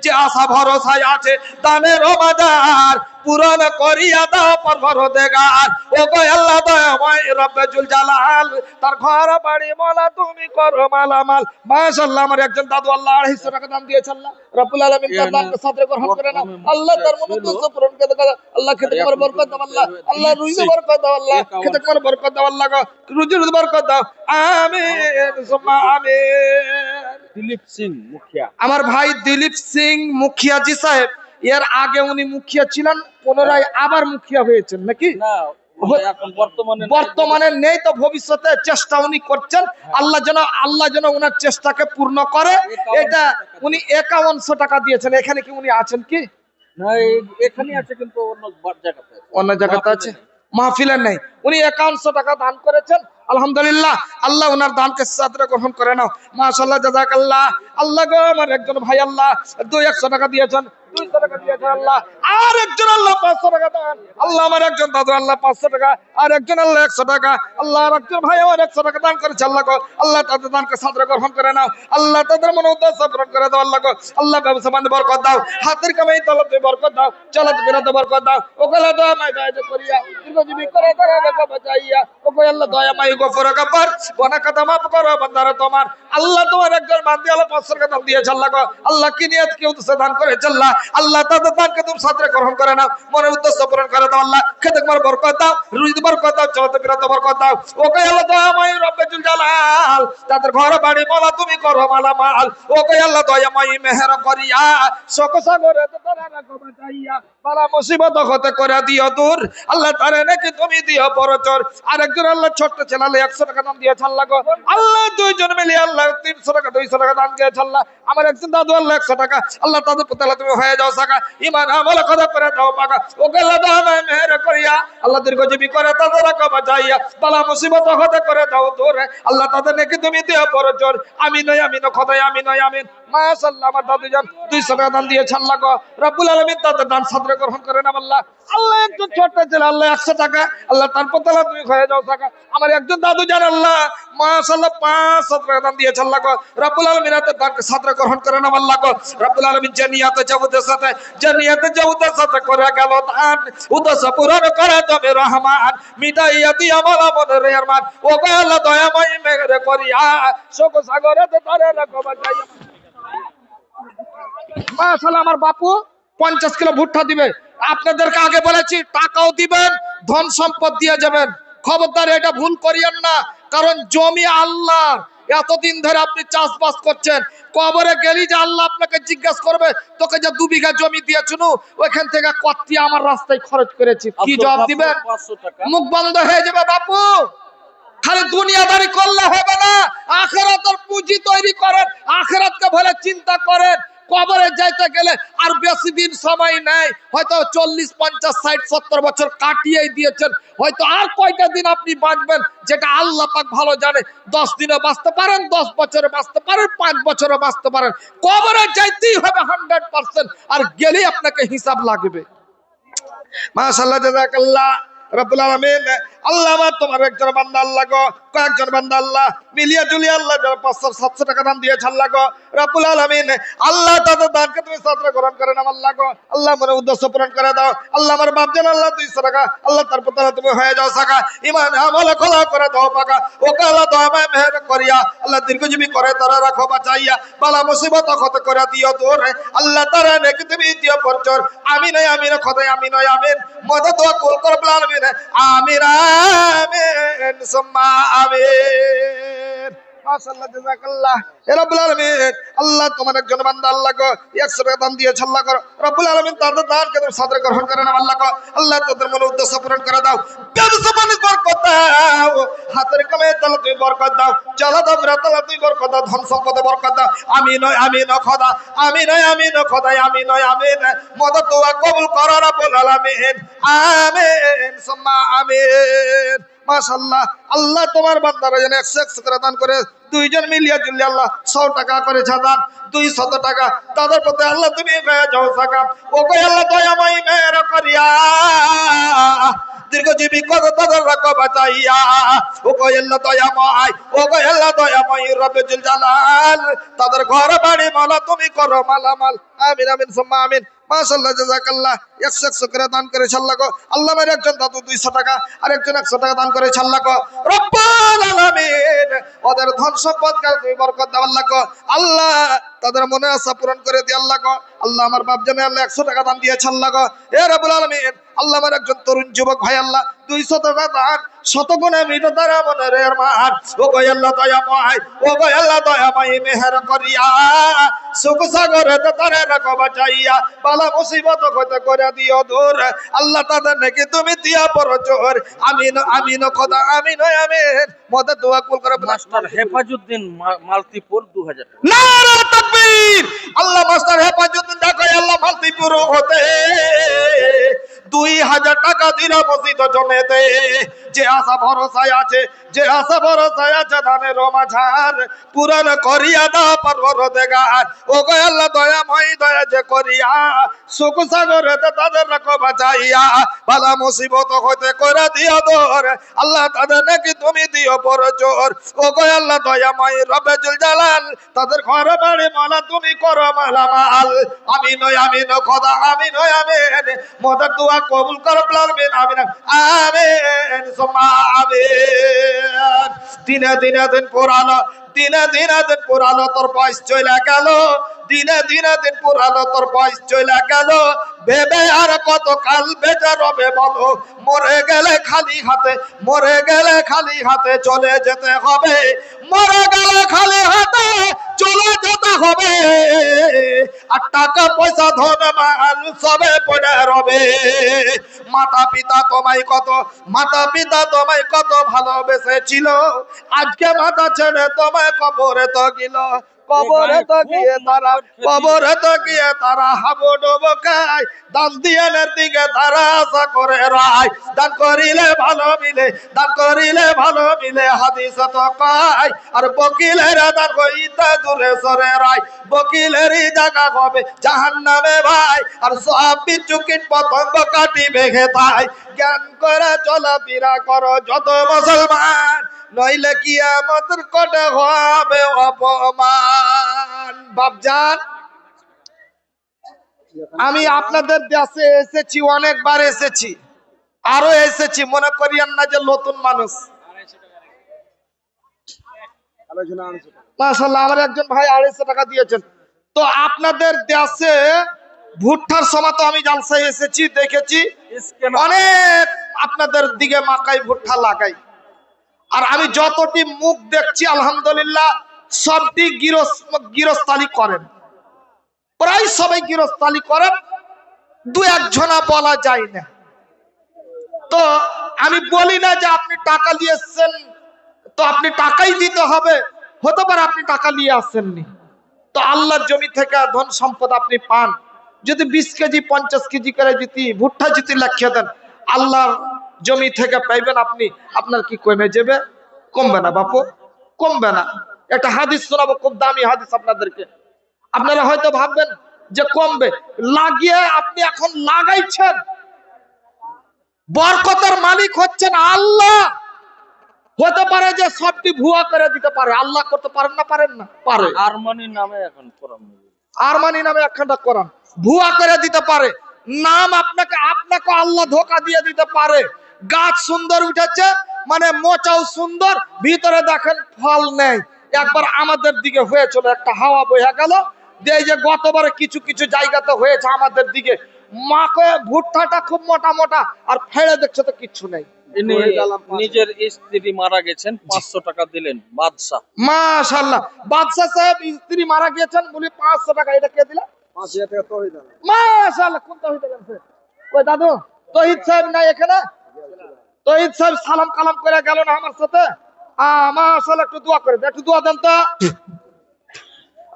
যে আশা ভরসায় আছে দানের বাজার পূরণ করিয়া দাও পরবর্তীকার। ও গো আল্লাহ দয়াময় রব্বুল জালাল তার ঘর বাড়ি মালা তুমি করো মালামাল। মাশাআল্লাহ। আমার একজন দাদু আল্লাহ 250 টাকা দান দিয়েছে আল্লাহ রব্বুল আলামিন তার দানকে সাদরে গ্রহণ করে নাও আল্লাহ, তার মনোদ্দেশ্য পূরণ করে দাও আল্লাহ, খেতে করে বরকত দাও আল্লাহ, আল্লাহ রুজিতে বরকত দাও আল্লাহ, খেতে করে বরকত দাও আল্লাহ গো, রুজির বরকত দাও আমিন সুম্মা আমিন। দিলীপ সিং মুখিয়া, আমার ভাই দিলীপ সিং মুখিয়া জি সাহেব, এর আগে উনি মুখিয়া ছিলেন, পুনরায় আবার মুখিয়া হয়েছেন নাকি? না এখন বর্তমানে নেই, তো ভবিষ্যতে চেষ্টা উনি করছেন, আল্লাহ যেন উনার চেষ্টাকে পূর্ণ করে। এটা উনি 5100 টাকা দিয়েছেন, এখানে কি উনি আছেন কি? না এখানে আছে কিন্তু অন্য জায়গাতে আছে, মাহফিলে নেই। উনি 5100 টাকা দান করেছেন, আলহামদুলিল্লাহ। আল্লাহ ওনার দানকে সাদরে গ্রহণ করে নাও। মাশাআল্লাহ জাযাকাল্লাহ। আল্লাহ গো আমার একজন ভাই আল্লাহ 100 টাকা দিয়েছেন, 200 টাকা দিয়েছেন আল্লাহ, আর একজন আল্লাহ 500 টাকা দান আল্লাহ। আমার একজন দাদু আল্লাহ 500 টাকা, আর একজন আল্লাহ 100 টাকা আল্লাহ, আর একজন ভাই আমার 100 টাকা দান করেছে আল্লাহ গো। আল্লাহ তাদের দানকে সাদরে গ্রহণ করে নাও আল্লাহ, তাদের মনে উদ্দেশ্য পূরণ করে দাও আল্লাহ গো। আল্লাহ ব্যবসা বাণিজ্যে বরকত দাও, হাতের কামাই তলবে বরকত দাও, চলাতে ফেরাতে বরকত দাও। ওগলা দয়াময় দয়া করিয়া দীর্ঘজীবী করে তারা রাখো বাঁচাইয়া। ওগো আল্লাহ দয়াময় গফুর গফর গুনাহ কথা মাফ করো বান্দারা তোমার। আল্লাহ তোমার একজন বান্দি আল্লাহ 500 টাকা দান দিয়েছে আল্লাহ গো। আল্লাহ কি নিয়ত কি উদ্দেশ্যে দান করেছে আল্লাহ, আল্লাহ তাদের দানকে তুমি সাদরে গ্রহণ করে নাও, মনের উদ্দেশ্য পূরণ করে দাও আল্লাহ, খেতে তোমার বরকত দাও, রুজিতে বরকত দাও, চলাতে ফেরাতে বরকত দাও। ওগো আল্লাহ দয়াময় রব্বুল জালাল তাদের ঘর বাড়ি মালা তুমি করো মালামাল। ওগো আল্লাহ দয়াময় মেহের করিয়া শোক সাগরে তারা রাখো বাঁচাইয়া, বালা মুসিবত হতে করে দিও দূর আল্লাহ, তারে নাকি তুমি দিও পরচর। আর একজন আল্লাহ ছোট্ট ছেলে 100 টাকা দান দিয়েছে আল্লাহ গো। আল্লাহ দুইজন মিলে আল্লাহ 300 টাকা 200 টাকা দান দিয়েছে আল্লাহ। আমার একজন দাদু আল্লাহ 100 টাকা আল্লাহ, তাদের প্রতি আল্লাহ তুমি হয়ে যাও সাকা, ঈমান আমল কথা করে দাও পাকা। ওকে আল্লাহ দয়াময় মেহের করিয়া আল্লাহ দীর্ঘজীবী করে তাদের রাখো বাঁচাইয়া, বালা মুসিবত হতে করে দাও দূর আল্লাহ, তাদের নাকি তুমি দিও পরচর। আমিন আমিন খোদাই আমিন আমিন। মাশাআল্লাহ। আমার দাদু জান 200 টাকা দান দিয়েছে আল্লাহ গো, রব্বুল আলামিন তাদের দান সাদরে গ্রহণ করে নাও আল্লাহ। আল্লাহ একজন ছোট্ট ছেলে আল্লাহ 100 টাকা আল্লাহ, তার প্রতি আল্লাহ তুমি হয়ে যাও সাকা। আমার একজন দাদু জান আল্লাহ মাশাআল্লাহ 500 টাকা দান দিয়েছে আল্লাহ গো, রব্বুল আলামিন তাদের দানকে সাদরে গ্রহণ করে নাও আল্লাহ গো। রব্বুল আলামিন জানিয়াতে জাউদের সাথে করে গেল দান, উদ্দেশ্য পূরণ করে তবে রহমান, মিটাইয়া দিয়া মালা মনের আরমান। ও গো আল্লাহ দয়াময় মেহের করিয়া শোক সাগরে তারে রাখো বাঁচাইয়া। মাশাআল্লাহ। আমার বাপু 50 কিলো ভুট্টা দিবে, আপনাদেরকে আগে বলেছি টাকাও দিবেন, ধন সম্পদ দিয়ে যাবেন, খবরদার এটা ভুল করিয়েন না, কারণ জমি আল্লাহ। এতদিন ধরে আপনি চাষবাস করছেন, কবরে গেলি যে আল্লাহ আপনাকে জিজ্ঞাসা করবে তোকে যে 2 বিঘা জমি দিয়েছিল ওইখান থেকে কতটি আমার রাস্তায় খরচ করেছি, কি জবাব দিবেন? 500 টাকা মুখ বন্ধ হয়ে যাবে বাপু। খালি দুনিয়াদারি করলে হবে না, আখিরাতের পুঁজি তৈরি করেন, আখিরাতকে বলে চিন্তা করেন। কবরে যাইতে গেলে আর বেশি দিন সময় নেই, হয়তো 40, 50, 60, 70 বছর কাটিয়ে দিয়েছেন, হয়তো আর কয়টা দিন আপনি বাঁচবেন যেটা আল্লাহ পাক ভালো জানে। 10 দিনে বাঁচতে পারেন, 10 বছরে বাঁচতে পারেন, 5 বছরে বাঁচতে পারেন। কবরে যাইতেই হবে 100%, আর গেলেই আপনাকে হিসাব লাগবে। মাশাআল্লাহ, জাযাকাল্লাহ রাব্বুল আলামিন। আল্লাহ আমার তোমার একজন বান্দা আল্লাহ গো, কয়েকজন বান্দা আল্লাহ মিলিয়া জুলিয়া আল্লাহ 500-700 টাকা দান দিয়েছে আল্লাহ গো রাব্বুল আলামিন। আল্লাহ তাদের দানকে তুমি সাদরে গ্রহণ করে নাও আল্লাহ গো। আল্লাহ আমার উদ্দেশ্য পূরণ করে দাও আল্লাহ। আমার বাপ জান আল্লাহ 200 টাকা আল্লাহ, তারপর তারা তুমি হয়ে যাও সাকা, ইমান আমল খোলা করে দাও পাকা। ওকে আল্লাহ দয়াময় মেহের করিয়া আল্লাহ দীর্ঘজীবী করে তারা রাখো বাঁচাইয়া, বালা মুসিবত ক্ষত করে দিও দূর আল্লাহ, তারা নেকি তুমি দিও পরচর। আমিন আমিন খোদাই আমিন আমিন। মদদ দোয়া কবুল করে রব্বুল আলামিন। আমিন আমিন সুম্মা আমিন। মাশাআল্লাহ, জাযাকাল্লাহ রাব্বুল আলামিন। আল্লাহ তোমার একজন বান্দা আল্লাহ গো 100 টাকা দান দিয়েছে আল্লাহ গো রব্বুল আলামিন, তাদের দানকে তুমি সাদরে গ্রহণ করে নাও আল্লাহ গো। আল্লাহ তাদের মনের উদ্দেশ্য পূরণ করে দাও, ব্যবসা বাণিজ্য বরকত দাও, হাতের কামে তাআলা তুমি বরকত দাও, জালা দাও তাআলা তুমি বরকত দাও, ধন সম্পদে বরকত দাও। আমিন আমিন খোদা, আমিন আমিন খোদা, আমিন আমিন। মদদ দোয়া কবুল করো রব্বুল আলামিন। আমিন সুম্মা আমিন। মাশাআল্লাহ, আল্লাহ তোমার বান্দারা যেন 100 করে দান করে, দুইজন মিলিয়া জুলিয়া আল্লাহ 100 টাকা করেছে দান, 200 টাকা তাদের প্রতি আল্লাহ তুমি হয়ে যাও সাকা। ও গো আল্লাহ দয়াময় মেহের করিয়া দীর্ঘজীবী করে তাদের রাখো বাঁচাইয়া। ও গো আল্লাহ দয়াময়, ও গো আল্লাহ দয়াময় রব্বুল জালাল, তাদের ঘর বাড়ি মালা তুমি করো মালামাল। আমিন আমিন সুম্মা আমিন। মাশাআল্লাহ, জাযাকাল্লাহ 100 করে দান করেছে আল্লাহ গো। আল্লাহ আমার একজন দাদু 200 টাকা আর একজন 100 টাকা দান করেছে আল্লাহ গো রব্বুল আলামিন। ওদের ধন সম্পদকে তুমি বরকত দাও আল্লাহ গো। আল্লাহ তাদের মনে আশা পূরণ করে দি আল্লাহ গো। আল্লাহ আমার বাপ জানে আল্লাহ 100 টাকা দান দিয়েছে আল্লাহ গো এ রব্বুল আলামিন। আল্লাহ আমার একজন তরুণ যুবক ভাই আল্লাহ 200 টাকা দান, শতগুণে মিটে তারা মনের মান। ও গো আল্লাহ দয়াময়, ও গো আল্লাহ দয়াময় মেহের করিয়া সুখ সাগরে তারে রাখো বাঁচাইয়া, বালা মুসিবত হতে করে দিও দূর আল্লাহ, তাদের নাকি তুমি দিয়া পরচর। আমিন আমিন খোদা, আমিন আমিন। মদদ দোয়া কবুল করে মাস্টার হেফাজউদ্দিন মালতীপুর 2000 টাকা। নারে তাকবীর। আল্লাহ মাস্টার হেফাজউদ্দিন ডাকে আল্লাহ মালতীপুর হতে 2000 টাকা দিল মসজিদ জমেতে। যে আশা ভরসায় আছে, যে আশা ভরসায় আছে ধানের মাঝার পুরান করিয়া দাও পরবর্তীকার। ও গো আল্লাহ দয়াময় দয়া যে করিয়া সুখ সাগরে তাদের রাখো বাঁচাইয়া, বালা মুসিবত হইতে করে দিও দূর আল্লাহ, তাদের নাকি তুমি দিও পরচর। ও গো আল্লাহ দয়াময় রব্বুল জালাল, তাদের ঘর বাড়ি মালা তুমি করো মালামাল। আমিন আমিন খোদা, আমিন আমিন। মদদ দোয়া কবুল করো রব্বুল আলামিন। আমিন আমিন সুম্মা আমিন। দিনে দিনে দিন পুরানো, দিনে দিনে দিন পুরানো, তোর বয়স চলে গেল, দিনে দিনে দিন পুরানো, তোর বয়স চলে গেল। ভেবে আর কত কাল বেঁচে রবে বলো, মরে গেলে খালি হাতে, মরে গেলে খালি হাতে চলে যেতে হবে, মরে গেলে খালি হাতে চলে যেতে হবে। আর টাকা পয়সা ধন মাল সবে পড়ে রবে। মাতা পিতা তোমায় কত, মাতা পিতা তোমায় কত ভালোবেসেছিল, আজকে মাথা ছেড়ে তোমায় কবরে তো গেল। কবরে তো গিয়ে তারা, কবরে তো গিয়ে তারা হাবুডুবু খায়, দান দিয়ানের দিকে তারা আশা করে রায়। দান করিলে ভালো মিলে, দান করিলে ভালো মিলে হাদিস তো পায়। আর বকিলের দান কইতে দূরে সরে রায়, বকিলেরই জায়গা হবে জাহান্নামে ভাই। আর সব বিচ্ছু কীট পতঙ্গ কাটিবে খেতায়। জ্ঞান করে চলাফেরা করো যত মুসলমান, নইলে কিয়ামতের কোটে হবে অপমান। বাপজান, আমি আপনাদের দেশে এসেছি, অনেকবার এসেছি, আরো এসেছি, মনে করিয়েন না যে নতুন মানুষ। মাশাআল্লাহ, আমার একজন ভাই 250 টাকা দিয়েছেন। তো আপনাদের দেশে ভুট্টার সময় তো আমি জালসায় এসেছি, দেখেছি অনেক আপনাদের দিকে মাকাই ভুট্টা লাগাই। আর আমি যতটি মুখ দেখছি আলহামদুলিল্লাহ সবটি গৃহস্থালি করেন, প্রায় সবাই গৃহস্থালি করেন, 2-1 জনা বলা যায় না। তো আমি বলি না যে আপনি টাকা দিয়ে এসছেন তো আপনি টাকাই দিতে হবে, হতে পারে আপনি টাকা নিয়ে আসেননি। তো আল্লাহর জমি থেকে ধন সম্পদ আপনি পান, যদি 20 কেজি 50 কেজি করে যদি ভুট্টা যদি লাখিয়ে দেন, আল্লাহর জমি থেকে পাইবেন আপনি, আপনার কি কমে যাবে? কমবে না বাপু, কমবে না। একটা হাদিস শোনাবো, খুব দামি হাদিস আপনাদেরকে। আপনারা হয়তো ভাববেন যে কমবে, লাগিয়ে আপনি এখন লাগাইছেন, বরকতের মালিক হচ্ছেন আল্লাহ। হতে পারে যে সবটি ভুয়া করে দিতে পারে, আল্লাহ করতে পারেন না? পারেন না? পারে। আরমানির নামে এখন কোরআন আরমানি নামে একখানটা কোরআন ভুয়া করে দিতে পারে, নাম আপনাকে আপনাকে আল্লাহ ধোকা দিয়ে দিতে পারে। গাছ সুন্দর উঠেছে মানে মোচাও সুন্দর, ভিতরে দেখেন ফল নেই। একবার আমাদের দিকে হয়েছিল, একটা হাওয়া বয়ে গেল, এই যে গতবারে কিছু কিছু জায়গাতে হয়েছে আমাদের দিকে, মাকে ভুট্টাটা খুব মোটা মোটা, আর ফেলে দেখছে তো কিচ্ছু নেই। ইনি নিজের স্ত্রী মারা গেছেন, 500 টাকা দিলেন বাদশা। মাশাআল্লাহ, বাদশা সাহেব স্ত্রী মারা গিয়েছেন বলে 500 টাকা, এটা কে দিলা? 5000 টাকা তহিদ। মাশাআল্লাহ, কোন তহিদ গেছে? কই দাদু, তহিদ সাহেব নাই এখানে? তহিদ সাহেব সালাম কালাম করে গেল না আমার সাথে? মাশাআল্লাহ, একটু দোয়া করে দেন, একটু দোয়া দেন তো।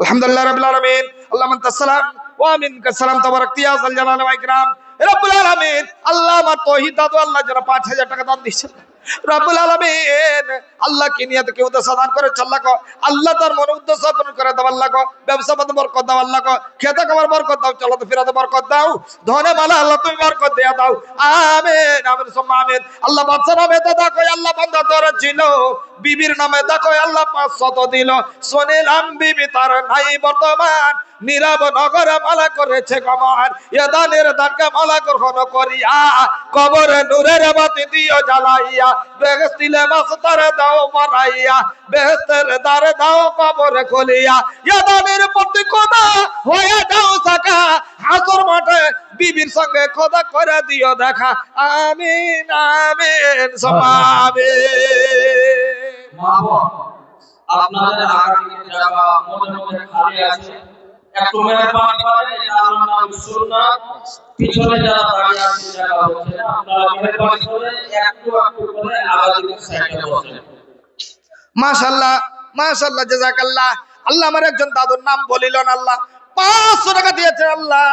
আলহামদুলিল্লাহ রাব্বিল আলামিন, আল্লাহুম্মা আনতাস সালাম ওয়া মিনকাস সালাম, তাবারাকতা ইয়া যাল জালালি ওয়াল ইকরাম। রব্বুল আলামিন, আল্লাহ আমার তৌহিদ দাদু আল্লাহ যারা 5000 টাকা দান দিয়েছেন, রব্বুল আলামিন আল্লাহ কি নিয়তে কেউ সাদান করে আল্লাহ কো, আল্লাহ তার মন উদ্দেশ্য পূরণ করে দাও আল্লাহ কো, ব্যবসা বাণিজ্যে বরকত দাও আল্লাহ কো, খেতে খাবার বরকত দাও, চলাতে ফিরাতে বরকত দাও, ধনে মালা আল্লাহ তুমি বরকত দিয়ে দাও। আমিন আমিন সুম্মা আমিন। আল্লাহ বাদশার নামে দাদা কই আল্লাহ বান্দা তোর ছিল, বিবির নামে দেখো আল্লাহ 500 দিল, শুনিলাম বিবি তার নাই বর্তমান, নীরব নগরে মালা করেছে গমন, এ দানের দানকে মালা গ্রহণ করিয়া, কবরে নূরের বাতি দিও জ্বালাইয়া, বেহেশতিলে মাস্তারে দাও মারাইয়া, বেহেশতের দ্বারে দাও কবরে খুলিয়া, এ দানের প্রতি খোদা হয়ে যাও সাকা, হাসর মাঠে বিবির সঙ্গে খোদা করে দিও দেখা। আমিন আমিন সুম্মা আমিন। আপনাদের আগামী জায়গা মনে মনে খালি আছে, একটু মেহরবানি করে এটা আমার নাম সুন্নাত, পিছনে যারা দাঁড়িয়ে আছে জায়গা হচ্ছে না, আপনারা মেহরবানি করে একটু একটু করে আগামী সাইডে বসেন। মাশাআল্লাহ মাশাআল্লাহ, জাযাকাল্লাহ। আল্লাহ আমার একজন দাদুর নাম বলিলেন, আল্লাহ 500 টাকা দিয়েছে আল্লাহ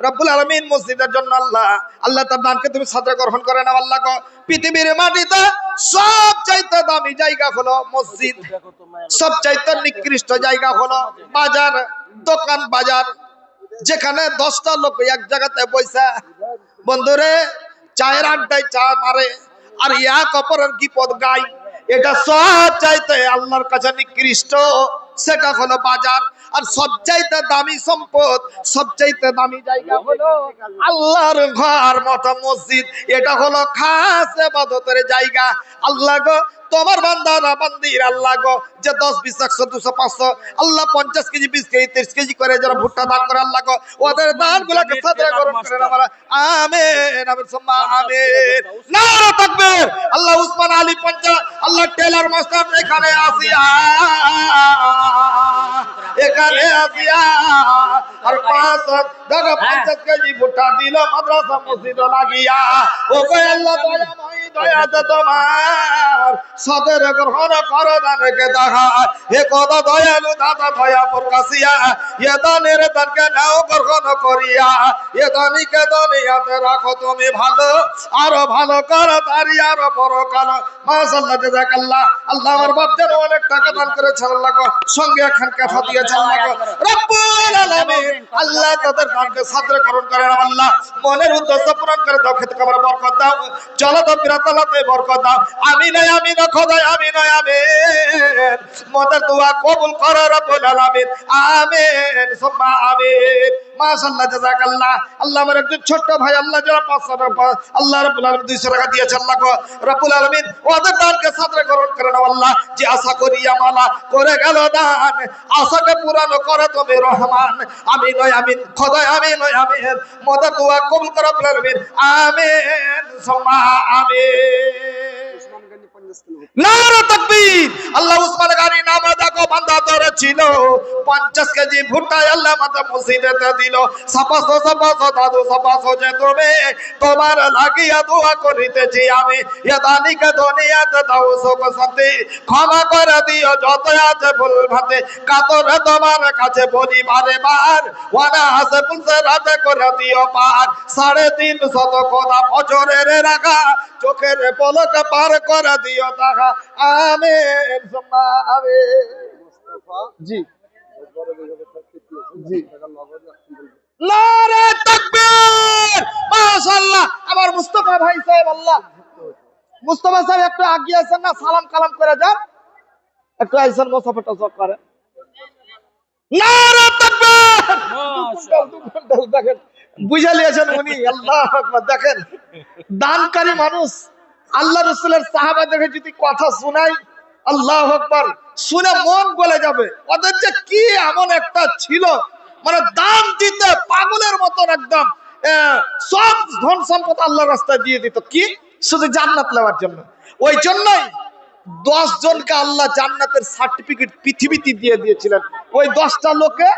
রব্বুল আলামিন মসজিদের জন্য। আল্লাহ আল্লাহ তার দানকে তুমি সাদরে গ্রহণ করে নাও আল্লাহ গো। পৃথিবীর মাটিতে সবচাইতে দামি জায়গা হলো মসজিদ, সবচাইতে নিকৃষ্ট জায়গা হলো বাজার, দোকান বাজার, যেখানে 10টা লোক এক জায়গাতে বসে বন্ধুরে চায়ের আড্ডায় চা মারে আর এক অপরের বিপদ গায়, এটা সব চাইতে আল্লাহর কাছে নিকৃষ্ট, সেটা হলো বাজার। আর সবচাইতে দামি সম্পদ, সবচাইতে দামি জায়গা হলো আল্লাহর ঘর মতো মসজিদ, এটা হলো খাস ইবাদতের জায়গা। আল্লাহ গো তোমার বান্দারা বান্দির আল্লাহ গো, যে 10 20 100 200 500 আল্লাহ 50 কেজি 20 কেজি 30 কেজি করে যারা ভুট্টা দান করে আল্লাহ গো, ওদের দানগুলোকে সাদরে গ্রহণ করে নাও। আমিন আমিন সুম্মা আমিন। নারা তাকবীর। আল্লাহ উসমান আলী পঞ্চা, আল্লাহ টেলার মাস্টার এখানে আসিয়া, এখানে আসিয়া আর 50 কেজি ভুট্টা দিল মাদ্রাসা মসজিদ লাগিয়া। ও গো আল্লাহ দয়াময় দয়াতে তোমার সাদরে গ্রহণ করো দানকে দেখা, হে কথা দয়ালু দাদা দয়া প্রকাশিয়া, এ দানের দানকে নাও গ্রহণ করিয়া, এ দানিকে দুনিয়াতে রাখো তুমি ভালো, আরো ভালো করো তারি আরো বড় কালো। মাশাআল্লাহ জাযাকাল্লাহ। আল্লাহ আমার বাপ যেন অনেক টাকা দান করেছেন আল্লাহ গো, সঙ্গে একখান কাঠা দিয়েছেন আল্লাহ গো। রব্বুল আলামিন আল্লাহ তাদের দানকে সাদরে গ্রহণ করে নাও আল্লাহ, মনের উদ্দেশ্য পূরণ করে দাও, খেতে খাবার বরকত দাও, চলাতে ফিরাতে বরকত দাও। আমিন আমিন খোদা আমিন আমিন। মোদের দোয়া কবুল করো রব্বুল আলামিন। আমিন সুম্মা আমিন। মাশাআল্লাহ জাযাকাল্লাহ। আল্লাহ আমার একজন ছোট ভাই আল্লাহ যারা 500 টাকা আল্লাহ রাব্বুল আলামিন 200 টাকা দিয়েছে আল্লাহ গো, রব্বুল আলামিন ওদের দানকে সাদরে গ্রহণ করে নাও আল্লাহ। যে আশা করিয়া মালা করে গেল দান, আশাকে পূরণ করে তুমি রহমান। আমিন আমিন খোদা আমিন আমিন। মোদের দোয়া কবুল করো রব্বুল আলামিন। আমিন সুম্মা আমিন। নারা তাকবীর। আল্লাহ উসমান গানি নামে দেখো বান্দা ধরে ছিল 50 কেজি ভুট্টায় আল্লাহ মাথা মসজিদেতে দিল। সাপাসো দাদু সাপাসো যে তুমি তোমার লাগিয়া দোয়া করিতেছি আমি, এ দানিকে দুনিয়াতে দাও সুখ শান্তি, ক্ষমা করে দিও যত আছে ভুল ভাতে, কাতরে তোমার কাছে বলি বারে বার, ওয়ানা হাসে পুলসে রাতে করে দিও পার। 350 কোদা বছরের রাখা চোখের পলকে পার করে দিও তাহা, আমিন সুম্মা আমিন। জি জি, নারে তাকবীর, মাশাআল্লাহ। আমার মুস্তাফা ভাই সাহেব, আল্লাহ মুস্তাফা সাহেব একটু আগিয়ে আছেন না, সালাম কালাম করে যান, একটু আইসেন মুসাফা টাসা করে। নারে তাকবীর, দেখেন বুঝা লিয়েছেন উনি, আল্লাহু আকবার। দেখেন দানকারী মানুষ, আল্লাহ রাসূলের সাহাবাদেরকে যদি কথা শোনাই, আল্লাহু আকবার, শুনে মন গলে যাবে। ওদের যে কি এমন একটা ছিল, মানে দান দিতে পাগলের মতন একদম সব ধন সম্পদ আল্লাহর রাস্তায় দিয়ে দিত, কি শুধু জান্নাত নেওয়ার জন্য। ওই জন্যই 10 জনকে আল্লাহ জান্নাতের সার্টিফিকেট পৃথিবীতে দিয়ে দিয়েছিলেন। ওই 10টা লোকে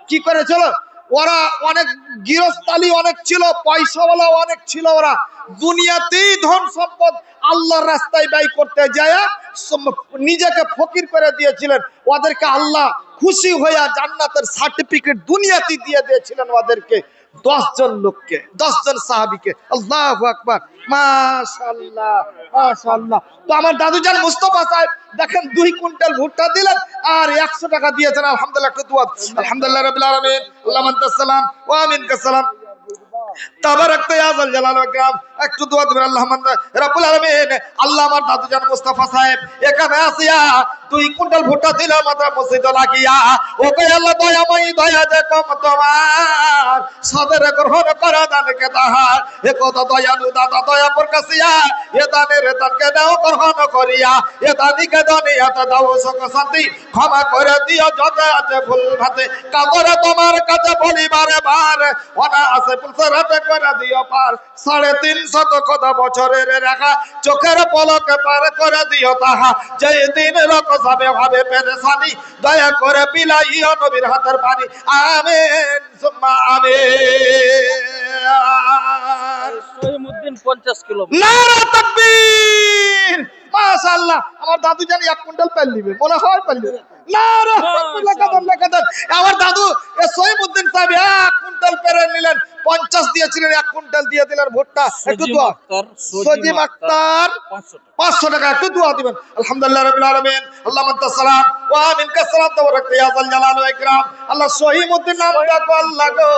কি করেছিল, ওরা অনেক গৃহস্থালী অনেক ছিল, পয়সাওয়ালা অনেক ছিল, ওরা দুনিয়াতেই ধন সম্পদ আল্লাহর রাস্তায় ব্যয় করতে যায় নিজেকে ফকির করে দিয়েছিলেন। ওদেরকে আল্লাহ খুশি হয়ে জান্নাতের সার্টিফিকেট দুনিয়াতে দিয়ে দিয়েছিলেন ওদেরকে, 10 জন লোককে, 10 জন সাহাবীকে। আল্লাহু আকবার, মাশাআল্লাহ মাশাআল্লাহ। তো আমার দাদুজান মুস্তাফা সাহেব দেখেন 2 কুইন্টাল ভুট্টা দিলেন আর 100 টাকা দিয়েছেন। আলহামদুলিল্লাহ, একটু দোয়া। আলহামদুলিল্লাহ রাব্বিল আলামিন, আল্লাহু সালাম ওয়া মিনকাস সালাম, তাবারাকতা ইয়া যাল জালাল ওয়াল ইকরাম। একটু দোয়া দিবেন। আল্লাহ রাব্বুল আলামিন, আল্লাহ আমার দাদুজান মুস্তাফা সাহেব এখানে আসিয়া 2 কুইন্টাল ভুট্টা দিলা মাথা মসজিদে লাগিয়া, ওকে আল্লাহ দয়াময় দয়া যে কম তোমার সাদরে গ্রহণ করা দানকে তাহার, এ কত দয়ালু দাদা দয়া প্রকাশিয়া, এ দানের দানকে দাও গ্রহণ করিয়া, এ দানিকে দুনিয়াতে দাও সুখ শান্তি, ক্ষমা করে দিও যত আছে ভুল ভাতে, কাতরে তোমার কাছে বলি বারে বার, ওনা আছে পুলসে রাতে করে দিও পার। 350 কত বছরের রাখা চোখের পলকে পার করে দিও তাহা, যেই দিন রক যাবে ভাবে পেরেশানি, দয়া করে বিলাইও নবীর হাতের পানি, আমিন সুম্মা আমিন। সহিমউদ্দিন 50 কিলো। নারে তাকবীর, মাশাআল্লাহ। আমার দাদু জানি 1 কুইন্টাল পাল দিবে, মনে হয় পাল দিবে। নারে তাকবীর, লাগাতার আমার দাদু সহিমউদ্দিন সাহেব 1 কুইন্টাল পেরে নিলেন, 50 দিয়েছিলেন, 1 কুইন্টাল দিয়ে দিলেন ভুট্টা। একটু দোয়া। সজিম আক্তার 500 টাকা, একটু দোয়া দিবেন। আলহামদুলিল্লাহ রাব্বিল আলামিন, আল্লাহু সালাম ওয়া মিনকাস সালাম, তাবারাকতা ইয়া যাল জালাল ওয়াল ইকরাম। আল্লাহ সহিমউদ্দিন নাম ডাকো, আল্লাহ গো,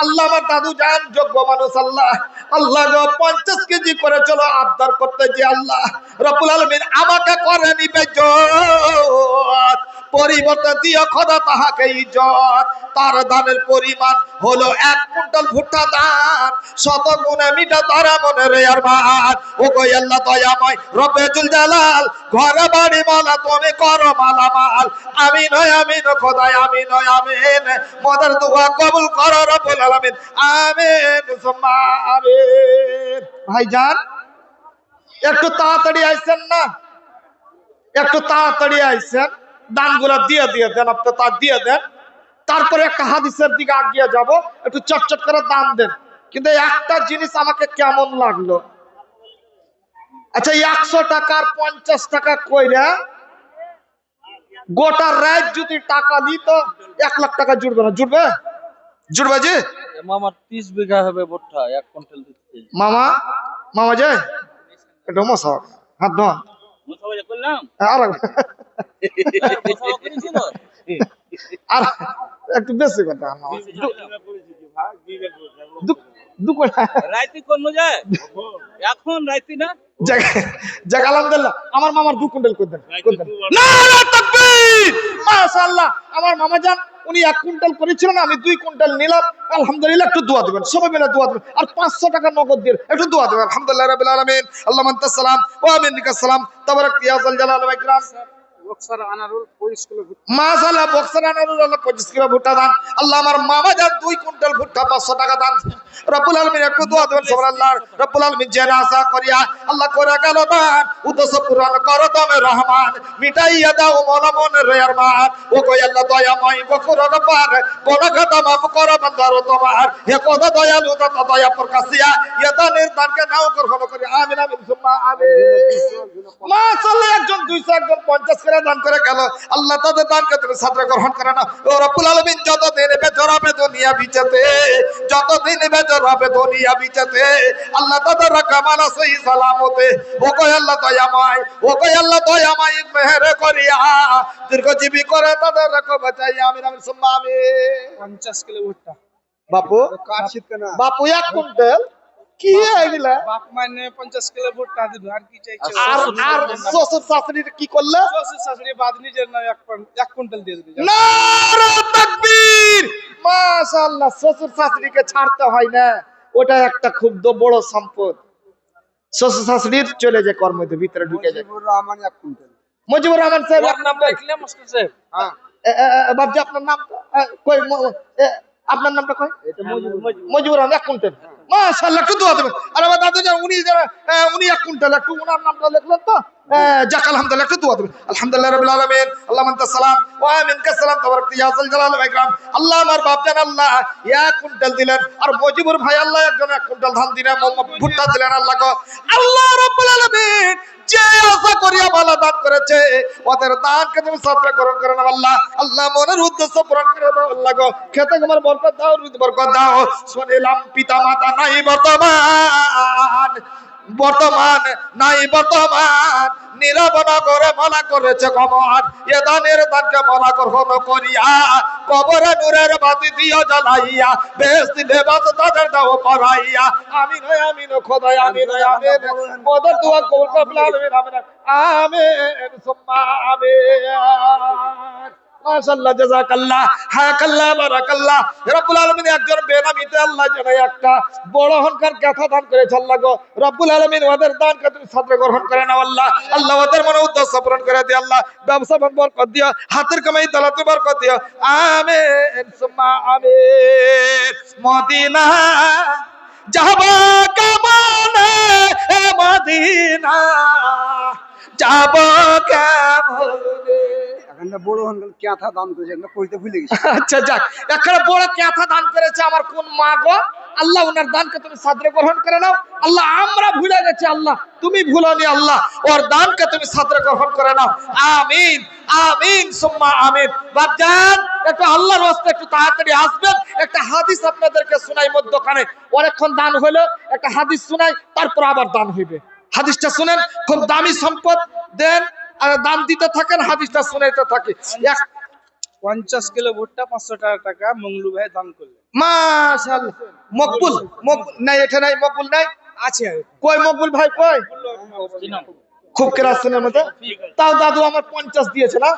আল্লাহ আমার দাদু জান যোগ্য মানুষ, আল্লাহ আল্লাহ গো 50 কেজি করে চলো আবদার করতে যে আল্লাহ রাব্বুল আলামিন আমাকে করে নিবে ইজ্জত, পরিবর্তে দিও খোদা তাহাকে ইজ্জত। তার দানের পরিমাণ হলো 1 কুইন্টাল ভুট্টা দান, 100 গুণে মিটা তারা মনে রে আর মান। ও গো আল্লাহ দয়াময় রব্বে জুল জালাল, ঘরে বাড়ি মালা তুমি করো মালামাল, আমিন আমিন খোদা আমিন আমিন, মদের দোয়া কবুল করো রব্বুল আলামিন, আমিন সুম্মা আমিন। ভাইজান একটু তাড়াতাড়ি আইছেন না, একটু তাড়াতাড়ি আইছেন, দানগুলা দিয়ে দেন, আপনি তা দিয়ে দেন। তারপরে একটা হাদিসের দিকে আগিয়ে যাব, একটু চটচট করে দান দেন। কিন্তু একটা জিনিস আমাকে কেমন লাগলো, আচ্ছা 100 টাকার 50 টাকা কইরা গোটা রাত যদি টাকা দিই তো 1 লাখ টাকা জুড়বে না? জুড়বে? জুড়বে জি মামার 30 বিঘা হবে ভুট্টা, 1 কুইন্টাল দিতে। মামা, মামা যায় এটা মশা হাত ধোয়া আর একটু বেশি কথা আলহামদুলিল্লাহ আমার মামার 2 কুইন্টাল করে দেন। মাশাআল্লাহ, আমার মামা জান উনি 1 কুইন্টাল করেছিলেন, আমি 2 কুইন্টাল নিলাম। আলহামদুলিল্লাহ, একটু দোয়া দিবেন, সবাই মিলে দোয়া দিবেন। আর 500 টাকা নগদ দিয়ে একটু দোয়া দিবেন। আলহামদুলিল্লাহ রাব্বিল আলামিন, আল্লাহু সালাম ওয়া মিনকাস সালাম, তাবারাক ইয়া যাল জালাল ওয়াল ইকরাম। বক্সার আনারুল 25 কিলো ভুট্টা। মাশাআল্লাহ, বক্সার আনারুল হলো 25 কিলো ভুট্টা দান। আল্লাহ আমার মামা যান 2 কুইন্টাল ভুট্টা 500 টাকা দান। রব্বুল আলামিন একটু দোয়া দেবেন সুবহানাল্লাহ। রব্বুল আলামিন জেনা আশা করিয়া আল্লাহ করে গেল দান, উদ্দেশ্য পূরণ করো তুমি রহমান, মিটাইয়া দাও মন মনের আরমান। ও কই আল্লাহ দয়াময় গফুর গফার, কোন কথা মাফ করো বান্দার তোমার, হে কথা দয়ালু তত দয়া প্রকাশিয়া ইয়া দানের দানকে নাও গ্রহণ করি। আমিন আমিন সুম্মা আমিন। মাশাআল্লাহ, একজন 200 একজন 50 করে দান করে গেল। আল্লাহ তাদের দানকে তুমি সাদরে গ্রহণ করে না। ও রব্বুল আলামিন যতদিন বেঁচে রবে দুনিয়া বিচেতে, যতদিন বেঁচে রবে দুনিয়া বিচেতে, আল্লাহ তাদের কামালা সহি সালামতে। ও কই আল্লাহ দয়াময়, ও কই আল্লাহ দয়াময় মেহের করিয়া দীর্ঘজীবী করে তাদের রাখো বাঁচাই। আমিন আমিন সুম্মা আমিন। 50 কিলো ভুট্টা। বাপু বাপু 1 কুইন্টাল কি এগুলা? বাপ মানে 50 কিলো ভুট্টা দিল, আর কি চাইছে? আর আর শ্বশুর শাশুড়ির কি করলে? শ্বশুর শাশুড়ি বাদ নিজের নামে 1 কুইন্টাল দিয়ে দিল। নারে তাকবীর! মাশাআল্লাহ, শ্বশুর শাশুড়িকে ছাড়তে হয় না, ওটা একটা খুব বড় সম্পদ। শ্বশুর শাশুড়ির চলে যে কর্মতে ভিতরে ঢুকে যায়। মুজিবুর রহমান সাহেব ওর নাম লিখলে মুশকিল সাহেব। হ্যাঁ, বাবজি আপনার নাম কই? আপনার নামটা কই? মুজিবুর রহমান 1 কুইন্টাল। মাশাআল্লাহ, একটু দোয়া দেবেন। আরে আমার দাদু যান, উনি 1 কুইন্টাল, একটু ওনার নামটা লিখলেন তো। যাক আলহামদুলিল্লাহ, একটু দোয়া দেবেন। আলহামদুলিল্লাহ রাব্বিল আলামিন, আল্লাহু আনতা সালাম ওয়া মিনকা সালাম, তাবারাকতা ইয়া যাল জালালি ওয়াল ইকরাম। আল্লাহ আমার বাপ জান আল্লাহ 1 কুইন্টাল দিলেন, আর মুজিবুর ভাই আল্লাহ একজন 1 কুইন্টাল ধান দিলেন, ভুট্টা দিলেন। আল্লাহ গো, আল্লাহ রাব্বুল আলামিন যে আশা করিয়া ভালো দান করেছে, ওদের দানকে তুমি সাদরে গ্রহণ করে নাও আল্লাহ। আল্লাহ মনের উদ্দেশ্য পূরণ করে দাও আল্লাহ গো। খেতে তোমার বরকত দাও, রুজি বরকত দাও। শুনিলাম পিতা মাতা নাই বর্তমান, বর্তমান নাই বর্তমান, নীরব নগরে মালা করেছে কমর। এ দানের দানকে মালা গ্রহণ করিয়া কবরে নূরের বাতি দিও জ্বালাইয়া, বেহেশতি লেবাস তাদের দাও পরাইয়া। আমিন আমিন খোদায় আমিন আমিন। ওদের দোয়া কবুল করুন আমিন আমিন আমিন সুম্মা আমিন। মাশাআল্লাহ, জাযাকাল্লাহ, হায়াকাল্লাহ, বারাকাল্লাহ। রব্বুল আলামিন একজন বেনামিতে আল্লাহ যেন একটা বড় অহংকার গাথা দান করেছে আল্লাহ গো। রব্বুল আলামিন ওদের দানকে তুমি সাদরে গ্রহণ করে নাও আল্লাহ। আল্লাহ ওদের মনে উদ্দেশ্য পূরণ করে দিও আল্লাহ। ব্যবসা বরকত দিও, হাতের কামাই তালাতে বরকত দিও। আমিন সুম্মা আমিন। মদিনা যাব কেমনে, মদিনা যাব কেমনে। আচ্ছা যাক, একটা বড় ক্যাথা দান করেছে আমার কোন মা গো। আল্লাহ ওনার দানকে তুমি সাদরে গ্রহণ করে নাও আল্লাহ। আমরা ভুলে গেছি আল্লাহ, তুমি ভুলোনি আল্লাহ। ওর দানকে তুমি সাদরে গ্রহণ করে নাও। আমিন আমিন সুম্মা আমিন। বাপজান, একটু আল্লাহর রাস্তায় একটু তাড়াতাড়ি আসবেন। একটা হাদিস আপনাদেরকে শোনাই মধ্যখানে, অনেকক্ষণ দান হলো, একটা হাদিস শোনাই, তারপর আবার দান হইবে। হাদিসটা শুনেন, খুব দামি সম্পদ। দেন আর দান দিতে থাকেন, হাদিসটা শুনাইতে থাকে। 50 কিলো ভুট্টা 500 টাকা মংলু ভাই দান করলেন। মাশাআল্লাহ। মকবুল মকবুল নাই, এটা নাই, মকবুল নাই। আছে কই মকবুল ভাই কই? খুব কেরাসনের মধ্যে। তাও দাদু আমার 50 দিয়েছে না?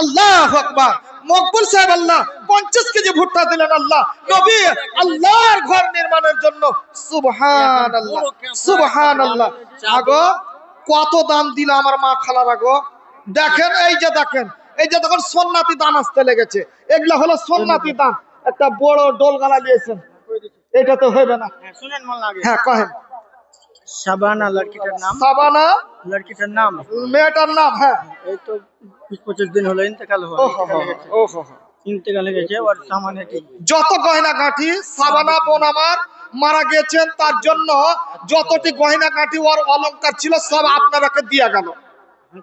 আল্লাহু আকবার। মকবুল সাহেব আল্লাহ 50 কেজি ভুট্টা দিলেন আল্লাহ নবী আল্লাহর ঘর নির্মাণের জন্য। সুবহানাল্লাহ সুবহানাল্লাহ। আগো কত দাম দিল আমার মা খালারা গো। দেখেন, এই যে দেখেন, এই যে দেখেন সুন্নতি দান আসতে লেগেছে। এগুলা হলো সুন্নতি দান। একটা বড় ডোল গালা দিয়েছেন, এটা তো হইবে না। শুনেন মন লাগে। হ্যাঁ কহেন। শাবানা লড়কিটার নাম, সাবানা লড়কিটার নাম, মেয়েটার নাম। হ্যাঁ, এই তো 20-25 দিন হলো ইন্তেকাল হলো। ওহো, ইন্তেকাল হয়ে গেছে। ওর সামানে যত গয়না গাঁঠি সাবানা বোন আমার মারা গেছেন, তার জন্য যতটি গয়না গাঁঠি ওর অলংকার ছিল সব আপনাদেরকে দিয়া গেল।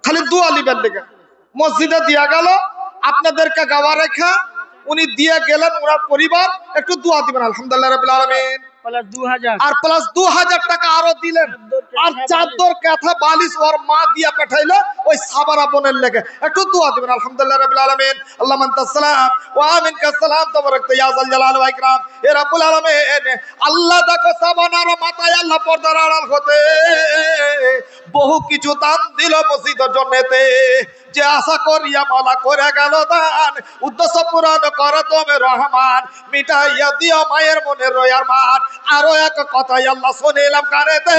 খালি দোয়া লিবেন লেগে মসজিদে দিয়া গেল। আপনাদেরকে গাওয়া রেখা উনি দিয়ে গেলেন, ওনার পরিবার একটু দোয়া দিবেন। আলহামদুলিল্লাহ রাব্বিল আলামিন। প্লাস 2000 আর প্লাস 2000 টাকা আরো দিলেন। আর চাদর কাঁথা বালিশ ওর মা দিয়া পাঠাইলো ওই সাবারা বোনের লেগে। একটু দোয়া দিবেন। আলহামদুলিল্লাহ রাব্বিল আলামিন। আল্লাহু আনতাস সালাম ওয়া মিনকাস সালাম, তাবারাকতা ইয়া যাল জালালি ওয়াল ইকরাম। এ রাব্বুল আলামিন, আল্লাহ দেখো সাবানার মাথায় আল্লাহ পর্দার আড়াল হতে বহু কিছু দান দিল মসজিদের জন্যতে, যে আশা করিয়া মালা করে গেল দান, উদ্দেশ্য পূরণ করো তুমি রহমান, মিটাইয়া দিও মায়ের মনে রয়ার মান। আরো এক কথাই আল্লাহ শুনিলাম কানেতে,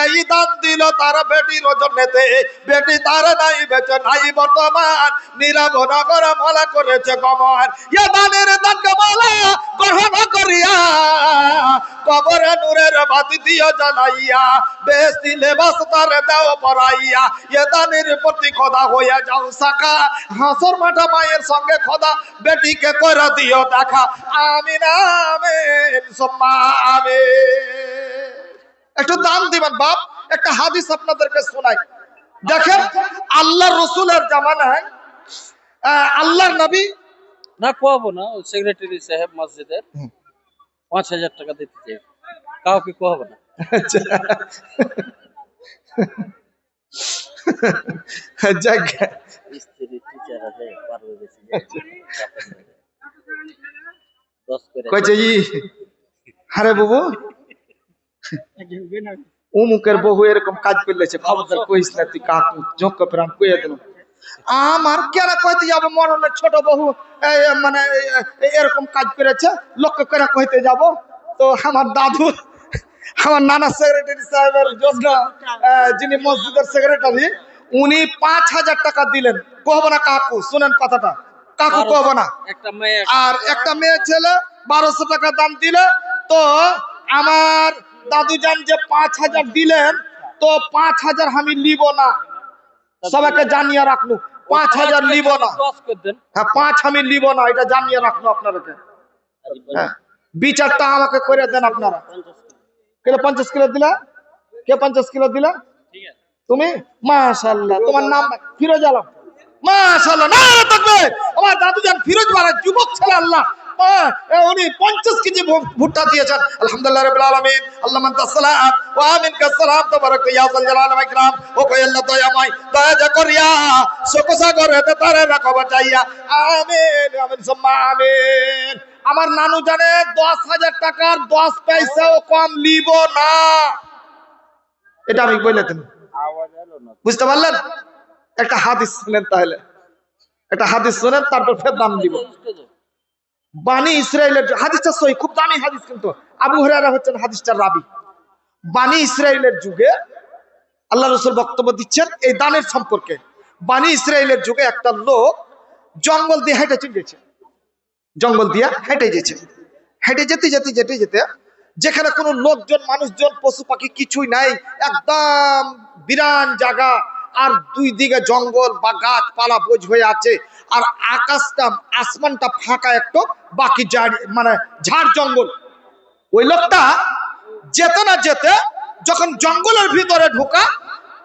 এই দান দিল তার বেটির জন্যতে, বেটি তার নাই বেঁচে নাই বর্তমান, নীরব নগর মালা করেছে গমন। এ দানের দানকে মালা গ্রহণ করিয়া কবরে নূরের বাতি দিও জ্বালাইয়া, বেশি লেবাস তার দাও পরাইয়া, এ দানের প্রতি খোদা হইয়া যাও সাকা, হাসর মাঠা মায়ের সঙ্গে খোদা বেটিকে করে দিও দেখা। আমিন আমিন সুম্মা আমিন। একটু দান দিবেন বাপ। একটা হাদিস আপনাদেরকে শোনাই, দেখেন আল্লাহ রসুলের জামানায় আল্লাহর নবী না কোয়াবো না, সেক্রেটারি সাহেব মসজিদের 5,000 টাকা দিতে চাই, কাউকে কোয়াবো না। যাক, স্ত্রী টিচার আছে, পারবে বেশি 10 করে কইছে ই আরে বাবু অমুকের বহু এরকম কাজ করলেছে, খবরদার কইস না তুই কাকু, যোগ প্রাণ কইয়া দিল। আমার কেন কইতে যাব, মরলে ছোট বহু মানে এরকম কাজ করেছে, লক্ষ্য করে কইতে যাব? তো আমার দাদু, আমার নানা সেক্রেটারি সাহেবের জন্য, যিনি মসজিদের সেক্রেটারি, উনি 5,000 টাকা দিলেন। কহব না কাকু, শুনেন কথাটা, কাকু কহব না। একটা মেয়ে আর একটা মেয়ে ছেলে 1200 টাকা দাম দিলে। তো আমার দাদু জান যে 5,000 দিলেন, তো 5,000 আমি লিব না, সবাইকে জানিয়ে রাখলো, 5,000 লিব না। 10 করে দেন। হ্যাঁ, 5 আমি লিব না, এটা জানিয়ে রাখলো আপনাদেরকে। হ্যাঁ, বিচারটা আমাকে করে দেন আপনারা। কে 50 কিলো দিলা? কে 50 কিলো দিলা? ঠিক আছে, তুমি? মাশাআল্লাহ। তোমার নাম ফিরোজ আলম। মাশাআল্লাহ, না থাকবে। আমার দাদু জান ফিরোজ মারা যুবক ছেলে, আল্লাহ উনি 50 কেজি ভুট্টা দিয়েছেন। আলহামদুলিল্লাহ রাব্বিল আলামিন। আল্লাহুম্মা তাসসালাম ওয়া মিনকাস সালাম, তাবারাক ইয়া যাল জালাল ওয়াল ইকরাম। ও কই আল্লাহ দয়াময়, দয়া যা করিয়া সকসা করে তে তারে রাখো বাঁচাইয়া। আমিন আমিন সুম্মা আমিন। আমার নানু জানে 10,000 টাকার 10 পয়সাও কম লিব না, এটা আমি বলে দিন। আওয়াজ এলো না। বুঝতে পারলেন? একটা হাদিস শুনেন, তাহলে একটা হাদিস শুনেন, তারপর ফের দাম দিব। বানি ইসরাইলের হাদিসটা সহি, খুব দামি হাদিস, কিন্তু আবু হুরায়রা হচ্ছেন হাদিসটার রাবী। বানি ইসরাইলের যুগে আল্লাহ রাসূল বক্তব্য দিচ্ছেন এই দানের সম্পর্কে। বানি ইসরাইলের যুগে একটা লোক জঙ্গল দিয়ে হেঁটে চলেছে, জঙ্গল দিয়ে হেঁটে যেছে, হেঁটে যেতে যেতে যেতে যেতে যেখানে কোনো লোকজন মানুষজন পশু পাখি কিছুই নাই, একদম বিরান জায়গা, আর দুই দিকে জঙ্গল বা গাছপালা বোঝ হয়ে আছে, আর আকাশটা আসমানটা ফাঁকা, একটু বাকি মানে ঝাড় জঙ্গল। ওই লোকটা যেতে না যেতে যখন জঙ্গলের ভিতরে ঢোকা,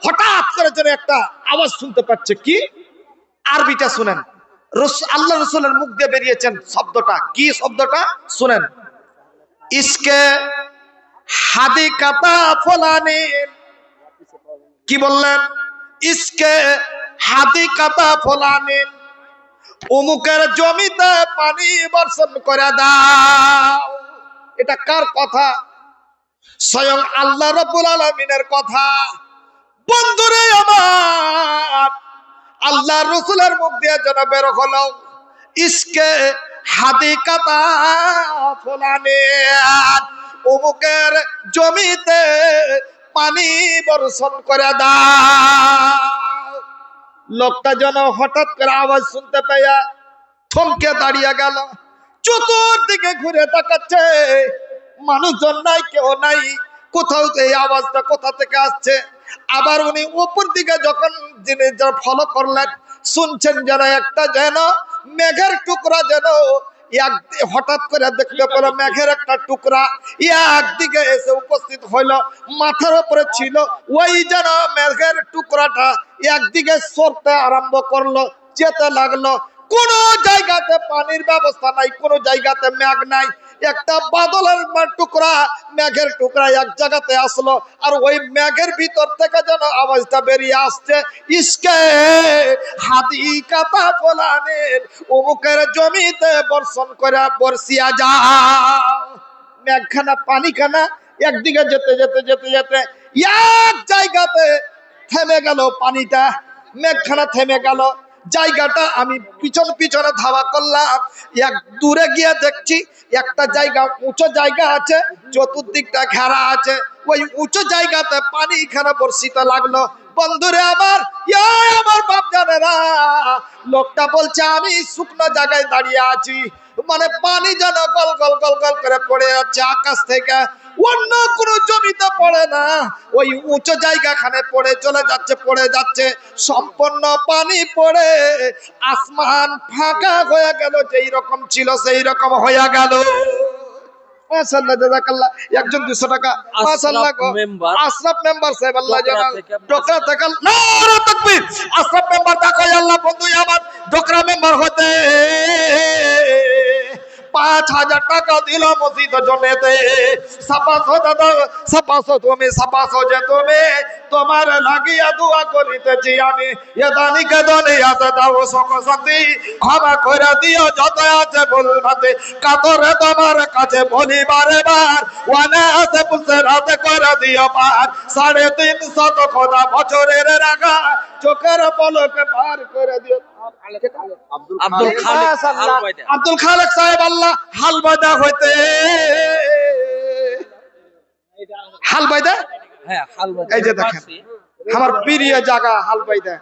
হঠাৎ করে যেন একটা আওয়াজ শুনতে পাচ্ছে। কি? আরবিটা শুনেন, আল্লাহ রসুলের মুখ দিয়ে বেরিয়েছেন শব্দটা। কি শব্দটা শুনেন? ইসকে হাদি কাতা ফলানি। কি বললেন? ইসকে হাদি কাতা ফলানি, অমুকের জমিতে পানি বর্ষণ করে দাও। এটা কার কথা? স্বয়ং আল্লাহ রাব্বুল আলামিনের কথা। বন্ধুরে আমার, আল্লাহ রসুলের মুখ দিয়ে যেন বের হলো, ইসকে হাদি কাতা ফলানি, অমুকের জমিতে পানি বর্ষণ করে দাও। লোকটা যেন হঠাৎ করে আওয়াজ শুনতে পেয়ে থমকে দাঁড়িয়ে গেল, চতুর্দিকে ঘুরে তাকাচ্ছে, মানুষজন নাই, কেউ নাই, কোথাও এই আওয়াজটা কোথা থেকে আসছে। আবার উনি উপর দিকে যখন যিনি ফলো করলেন, শুনছেন যেন একটা যেন মেঘের টুকরা যেন হঠাৎ করে দেখতে পেল মেঘের একটা টুকরা একদিকে এসে উপস্থিত হইল, মাথার উপরে ছিল। ওই যেন মেঘের টুকরাটা একদিকে সরতে আরম্ভ করলো, যেতে লাগলো। কোন জায়গাতে পানির ব্যবস্থা নাই, কোন জায়গাতে মেঘ নাই। একটা বাদলের টুকরা, মেঘের টুকরা এক জায়গাতে আসলো, আর ওই মেঘের ভিতর থেকে যেন আওয়াজটা বেরিয়ে আসছে, ইসকে হাদি কাতা ফলানের, অমুকের জমিতে বর্ষণ করে বর্ষিয়া যাও। মেঘখানা পানিখানা একদিকে যেতে যেতে যেতে যেতে এক জায়গাতে থেমে গেল পানিটা, মেঘখানা থেমে গেল। জায়গাটা আমি পিছনে ধাওয়া করলাম। এক দূরে গিয়ে দেখছি একটা জায়গা, উঁচু জায়গা আছে, চতুর্দিকটা ঘেরা আছে। ওই উঁচু জায়গাতে পানি খানা বর্ষিত লাগলো। বন্ধুরে আমার, আমার বাপ জানেরা, লোকটা বলছে আমি শুকনো জায়গায় দাঁড়িয়ে আছি, মানে পানি যেন গল গল গল গল করে পড়ে যাচ্ছে আকাশ থেকে, অন্য কোনো জমিতে পড়ে না, ওই উঁচু জায়গাখানে পড়ে যাচ্ছে। সম্পূর্ণ পানি পড়ে আসমান ফাঁকা হয়ে গেল, যেই রকম ছিল সেই রকম হয়ে গেল। মাশাআল্লাহ, জাযাকাল্লাহ। একজন 200 টাকা। মাশাআল্লাহ গো। আশরাফ মেম্বার সাহেব, আল্লাহ জানাল ডোকরা থেকে নারে তাকবীর। আশরাফ মেম্বার দেখো আল্লাহ বন্ধু আমার ডোকরা মেম্বার হতে 5000 টাকা দিল মসজিদ জমেতে। সাপাসো দাদা, সাপাসো তুমি, সাপাসো যে তুমি, তোমার লাগিয়া দোয়া করিতেছি আমি। এ দানিকে দুনিয়াতে দাও সুখ শান্তি, ক্ষমা করে দিও যত আছে ভুল ভ্রান্তি। কাতরে তোমার কাছে বলি বারে বার, ওয়ানা আছে পুষে রাতে করে দিও পার। 350 খোদা বছরের রাখা, চোখের পলকে পার করে দিও। আব্দুল খালেক সাহেব, আল্লাহ হালবাদা হইতে, হালবাইদা, হ্যাঁ হালবাদা। এই যে দেখেন আমার প্রিয় জায়গা হালবাইদা।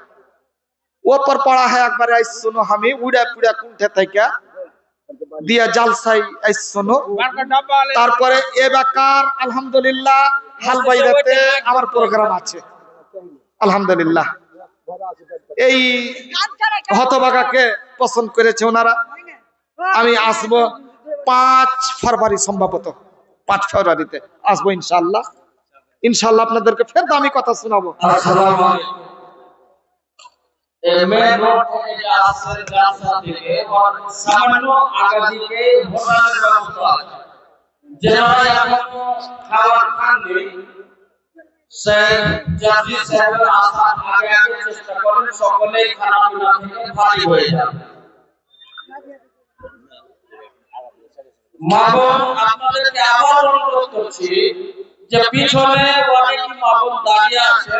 ওপর পড়া है একবার আইসনো, আমি উড়া পুড়া কুণ্ঠে থেকে দিয়া জালসাই আইসনো। তারপরে এবাকার আলহামদুলিল্লাহ হালবাইদাতে আমার প্রোগ্রাম আছে আলহামদুলিল্লাহ। এই হতবাগাকে পছন্দ করেছে ওনারা। আমি আসবো 5 ফেব্রুয়ারি, সম্ভবত 5 ফেব্রুয়ারিতে আসবো ইনশাআল্লাহ। ইনশাআল্লাহ আপনাদেরকে ফের দামি কথা শোনাবো। আসসালামু আলাইকুম। মেন রোড থেকে যে আসছে রাস্তা থেকে সামান্য আগাদিকে ভোটারের ব্যবস্থা আছে। যারা এখনো খাবার খাননি, সেই জাতি সাহেবের আসার আগে আগে চেষ্টা করেন সকলেই খানা পিনা থেকে ফারি হয়ে যান। মা বোন, আপনাদেরকে আবার অনুরোধ করছি যে পিছনে অনেক মা বোন দাঁড়িয়ে আছে,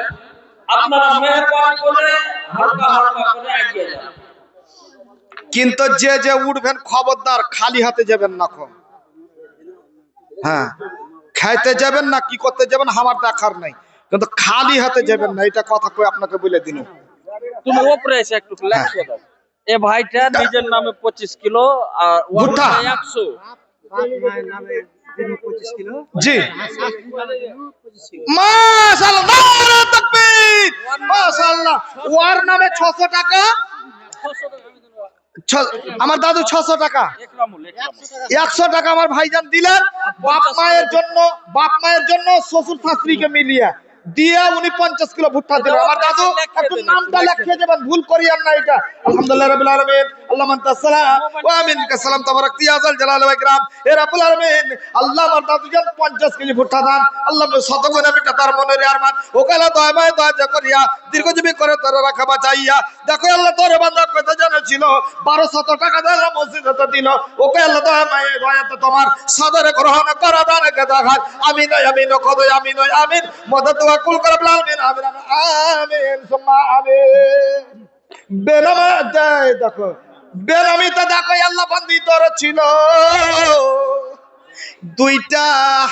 আপনারা মেহরবানি করে হালকা হালকা করে এগিয়ে যান। কিন্তু যে যে উঠবেন খবরদার খালি হাতে যাবেন না। হ্যাঁ, খাইতে যাবেন না, কি করতে যাবেন আমার দেখার নাই, কিন্তু খালি হাতে যাবেন না, এটা কথা কই আপনাকে বলে দিন। তুমি ওপরে এসে একটু লেখে দাও। এ ভাইটা নিজের নামে 25 কিলো আর ওর ভুট্টা। 100। জি মাশাআল্লাহ, নারে তাকবীর, মাশাআল্লাহ। ওর নামে 600 টাকা, আমার দাদু 600 টাকা, 100 টাকা আমার ভাইজান দিলেন বাপ মায়ের জন্য শ্বশুর শাশুড়িকে মিলিয়ে দিয়া উনি 50 কিলো ভুট্টা দিলেন। আমার দাদু একটু নামটা লিখে যাবেন, ভুল করিয়েন না এটা। আলহামদুলিল্লাহ রাব্বিল আলামিন, আল্লাহু আনতাস সালাম ওয়া মিনকাস সালাম, তাবারাক ইয়া যাল জালালি ওয়া ইকরাম। এ রাব্বুল আলামিন, আল্লাহ আমার দাদু জান 50 কেজি ভুট্টা দান, আল্লাহ শতগুণে মিটা তার মনের আরমান। ওকালা দয়াময় দয়া করিয়া দীর্ঘজীবী করে তোর রাখা বাঁচাইয়া। দেখো আল্লাহ তোর বান্দা কত জানেছিল 1200 টাকা দিল মসজিদে দিল। ওকে আল্লাহ দয়াময় দয়াতে তোমার সাদরে গ্রহণ করা দানকে দেখার। আমিন আমিন কদয় আমিন আমিন মদদ কুল করে আমিন আমিন আমিন সুম্মা আমিন। বেনামা দেয় দেখো, বেনামিতে দেখো আল্লাহ বান্দি তোর ছিল, দুইটা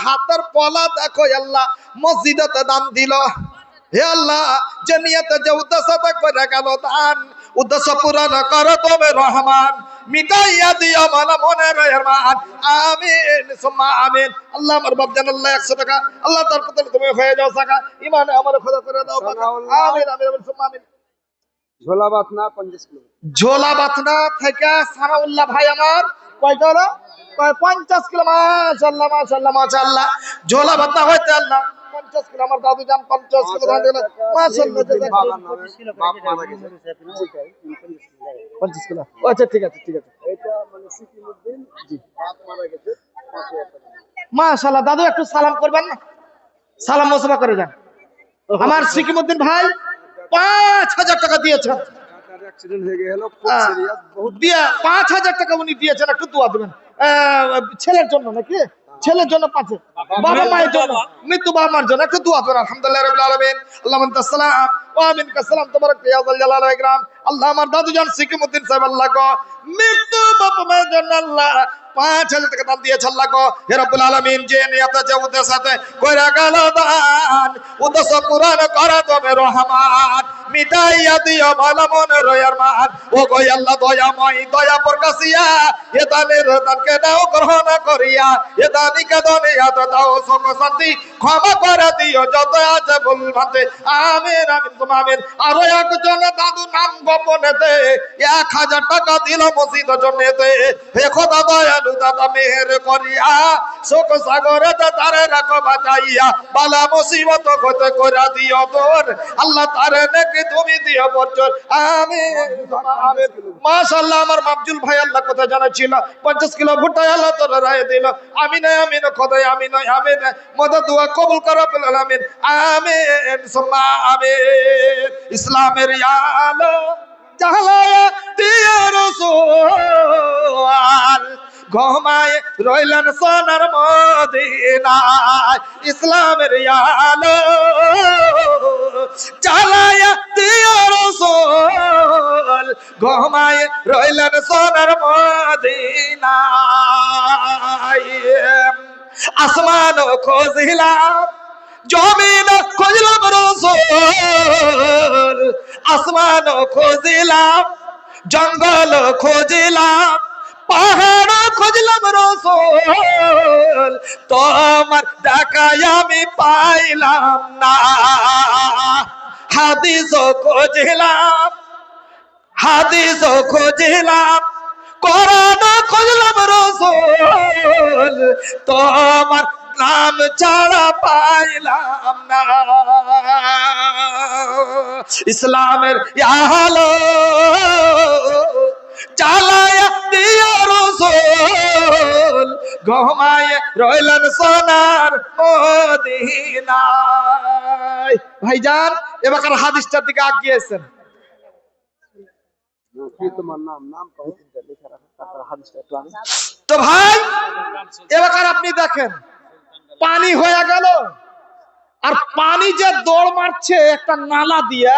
হাতের পলা দেখো আল্লাহ মসজিদে দান দিল। হে আল্লাহ, যে নিয়তে যে উদ্দেশ্যতে করে গেল দান, উদ্দেশ্য পূরণ করো তবে রহমান, মিটাইয়া দিও মানা মনের রহমান। আমিন সুম্মা আমিন। আল্লাহ আমার বাপ জান আল্লাহ 100 টাকা, আল্লাহ তার পথে তুমি হয়ে যাও সাকা, ইমানে আমার খোদা করে দাও পাকা। আমিন আমিন সুম্মা আমিন। ঝোলা বাতনা 50 কিলো। ঝোলা বাতনা থেকে সানাউল্লাহ ভাই আমার কয়টা হলো? 50 কিলো। মাশাআল্লাহ মাশাআল্লাহ মাশাআল্লাহ। ঝোলা বাতনা হইতে আল্লাহ 50 কিলো, আমার দাদু জান 50 কিলো ধান দিলেন। মাশাআল্লাহ, 25 কিলো। আচ্ছা ঠিক আছে ঠিক আছে। এটা মানে সিকিমউদ্দিন জি বাপ মারা গেছে 5000 টাকা। মাশাআল্লাহ, দাদু একটু সালাম করবেন না? সালাম মুসাফা করে যান। আমার সিকিমউদ্দিন ভাই 5000 টাকা দিয়েছেন। কাকার অ্যাক্সিডেন্ট হয়ে গেল, খুব সিরিয়াস, বহুত দিয়ে 5000 টাকা উনি দিয়েছেন, একটু দোয়া দেবেন ছেলের জন্য নাকি? ছেলের জন্য পাচ্ছে, বাবা মায়ের জন্য, মৃত্যু বাবা মার জন্য। একটু দোয়া করেন। আলহামদুলিল্লাহ রাব্বিল আলামিন, আল্লাহুম্মা আনতাস সালাম ওয়া মিনকাস সালাম, তাবারাক ইয়া যাল জালালি ওয়াল ইকরাম। আল্লাহ আমার দাদু জান সিকিমউদ্দিন সাহেব আল্লাহ গো মৃত্যু বাবা মায়ের জন্য আল্লাহ 5,000 টাকা দান দিয়েছে আল্লাহ গো। হে রব্বুল আলামিন, যে নিয়তে যে উদ্দেশ্যে কইরা গেল দান, উদ্দেশ্য পূরণ করে তবে রহমান মিটাইয়া দিও ভালো মনে রয়ার মান। ও গো আল্লাহ দয়াময়, দয়া প্রকাশিয়া এ দানের দানকে দাও গ্রহণ করিয়া, এ দানিকে দুনিয়াত দাও সুখ শান্তি, ক্ষমা করে দিও যত আছে ভুল ভ্রান্তি। আমিন আমিন তুম আমিন। আরো একজন দাদু নাম গোপনেতে 1,000 টাকা দিল মসজিদ জন্যতে। হে খোদা দয়ালু দাদা মেহের করিয়া, শোক সাগরে তারে রাখো বাঁচাইয়া, বালা মুসিবত হতে কইরা দিও তোর, আল্লাহ তারে নাকি তুমি দিও বচন। আমিন আমিন। মাশাআল্লাহ, আমার মাবজুল ভাই আল্লাহ কথা জানাচ্ছিল 50 কিলো ভুট্টা আল্লাহ তোর রায় দিল। আমিন আমিন খোদাই আমিন আমিন। মদদ দোয়া কবুল করো রব্বুল আলামিন। আমিন সুম্মা আমিন। ইসলামের আলো জ্বালায়া দিয়া রাসূল, ঘুমায় রইলেন সোনার মদিনায়। ইসলামের আলো জ্বালায়া দিয়া রাসূল, ঘুমায় রইলেন সোনার মদিনায়। আসমান খুঁজলাম, জমিন খুঁজলাম রাসূল, আসমান খুঁজলাম, জঙ্গল খুঁজলাম, পাহাড় খুঁজলাম রাসূল, তোমার দেখায় আমি পাইলাম না। হাদিস খুঁজলাম, হাদিস খুঁজলাম, কোরআন খুঁজলাম রাসূল, তোমার নাম ছাড়া পাইলাম না। ইসলামের আলো চালায়া দিয়া রাসূল, ঘুমায় রইলেন সোনার মদিনায়। ভাইজান, এবার হাদিসটার দিকে আগিয়েছেন। তোমার নাম কয়েকটা লেখা রাখেন, তারপর হাদিসটা একটু আগে। তো ভাই, এবার আপনি দেখেন পানি হয়ে গেল, আর পানি যে দৌড় মারছে একটা নালা দিয়া,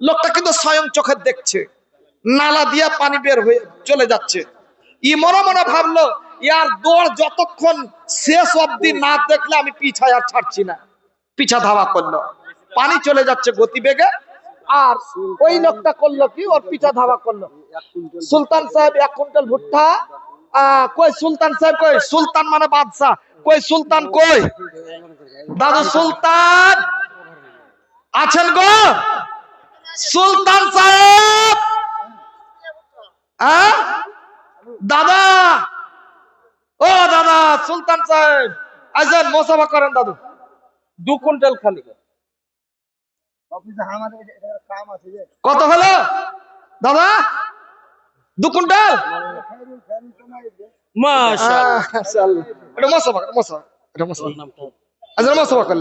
লোকটা কিন্তু স্বয়ং চোখে দেখছে, নালা দিয়া পানি বের হয়ে চলে যাচ্ছে। ই মনে মনে ভাবলো, ইয়ার দৌড় যতক্ষণ শেষ অবধি না দেখলে আমি পিছায় আর ছাড়ছি না। পিছা ধাওয়া করলো, পানি চলে যাচ্ছে গতিবেগে, আর ওই লোকটা করলো কি, ওর পিছা ধাওয়া করলো। সুলতান সাহেব 1 কুইন্টাল ভুট্টা, কই সুলতান সাহেব কই? সুলতান মানে বাদশা, কই সুলতান কই? দাদু সুলতান আছেন গো? সুলতান সাহেব, দাদা, ও দাদা সুলতান সাহেব আছেন? মোসাফা করেন দাদু। 2 কুইন্টাল খালি। অফিসে আমাদের এটা কাম আছে যে। কত হলো দাদা? 2 কুইন্টাল? মাশাআল্লাহ। এটা মোসাফা, মোসাফা, এটা মোসাফা। আচ্ছা মোসাফা করলেন।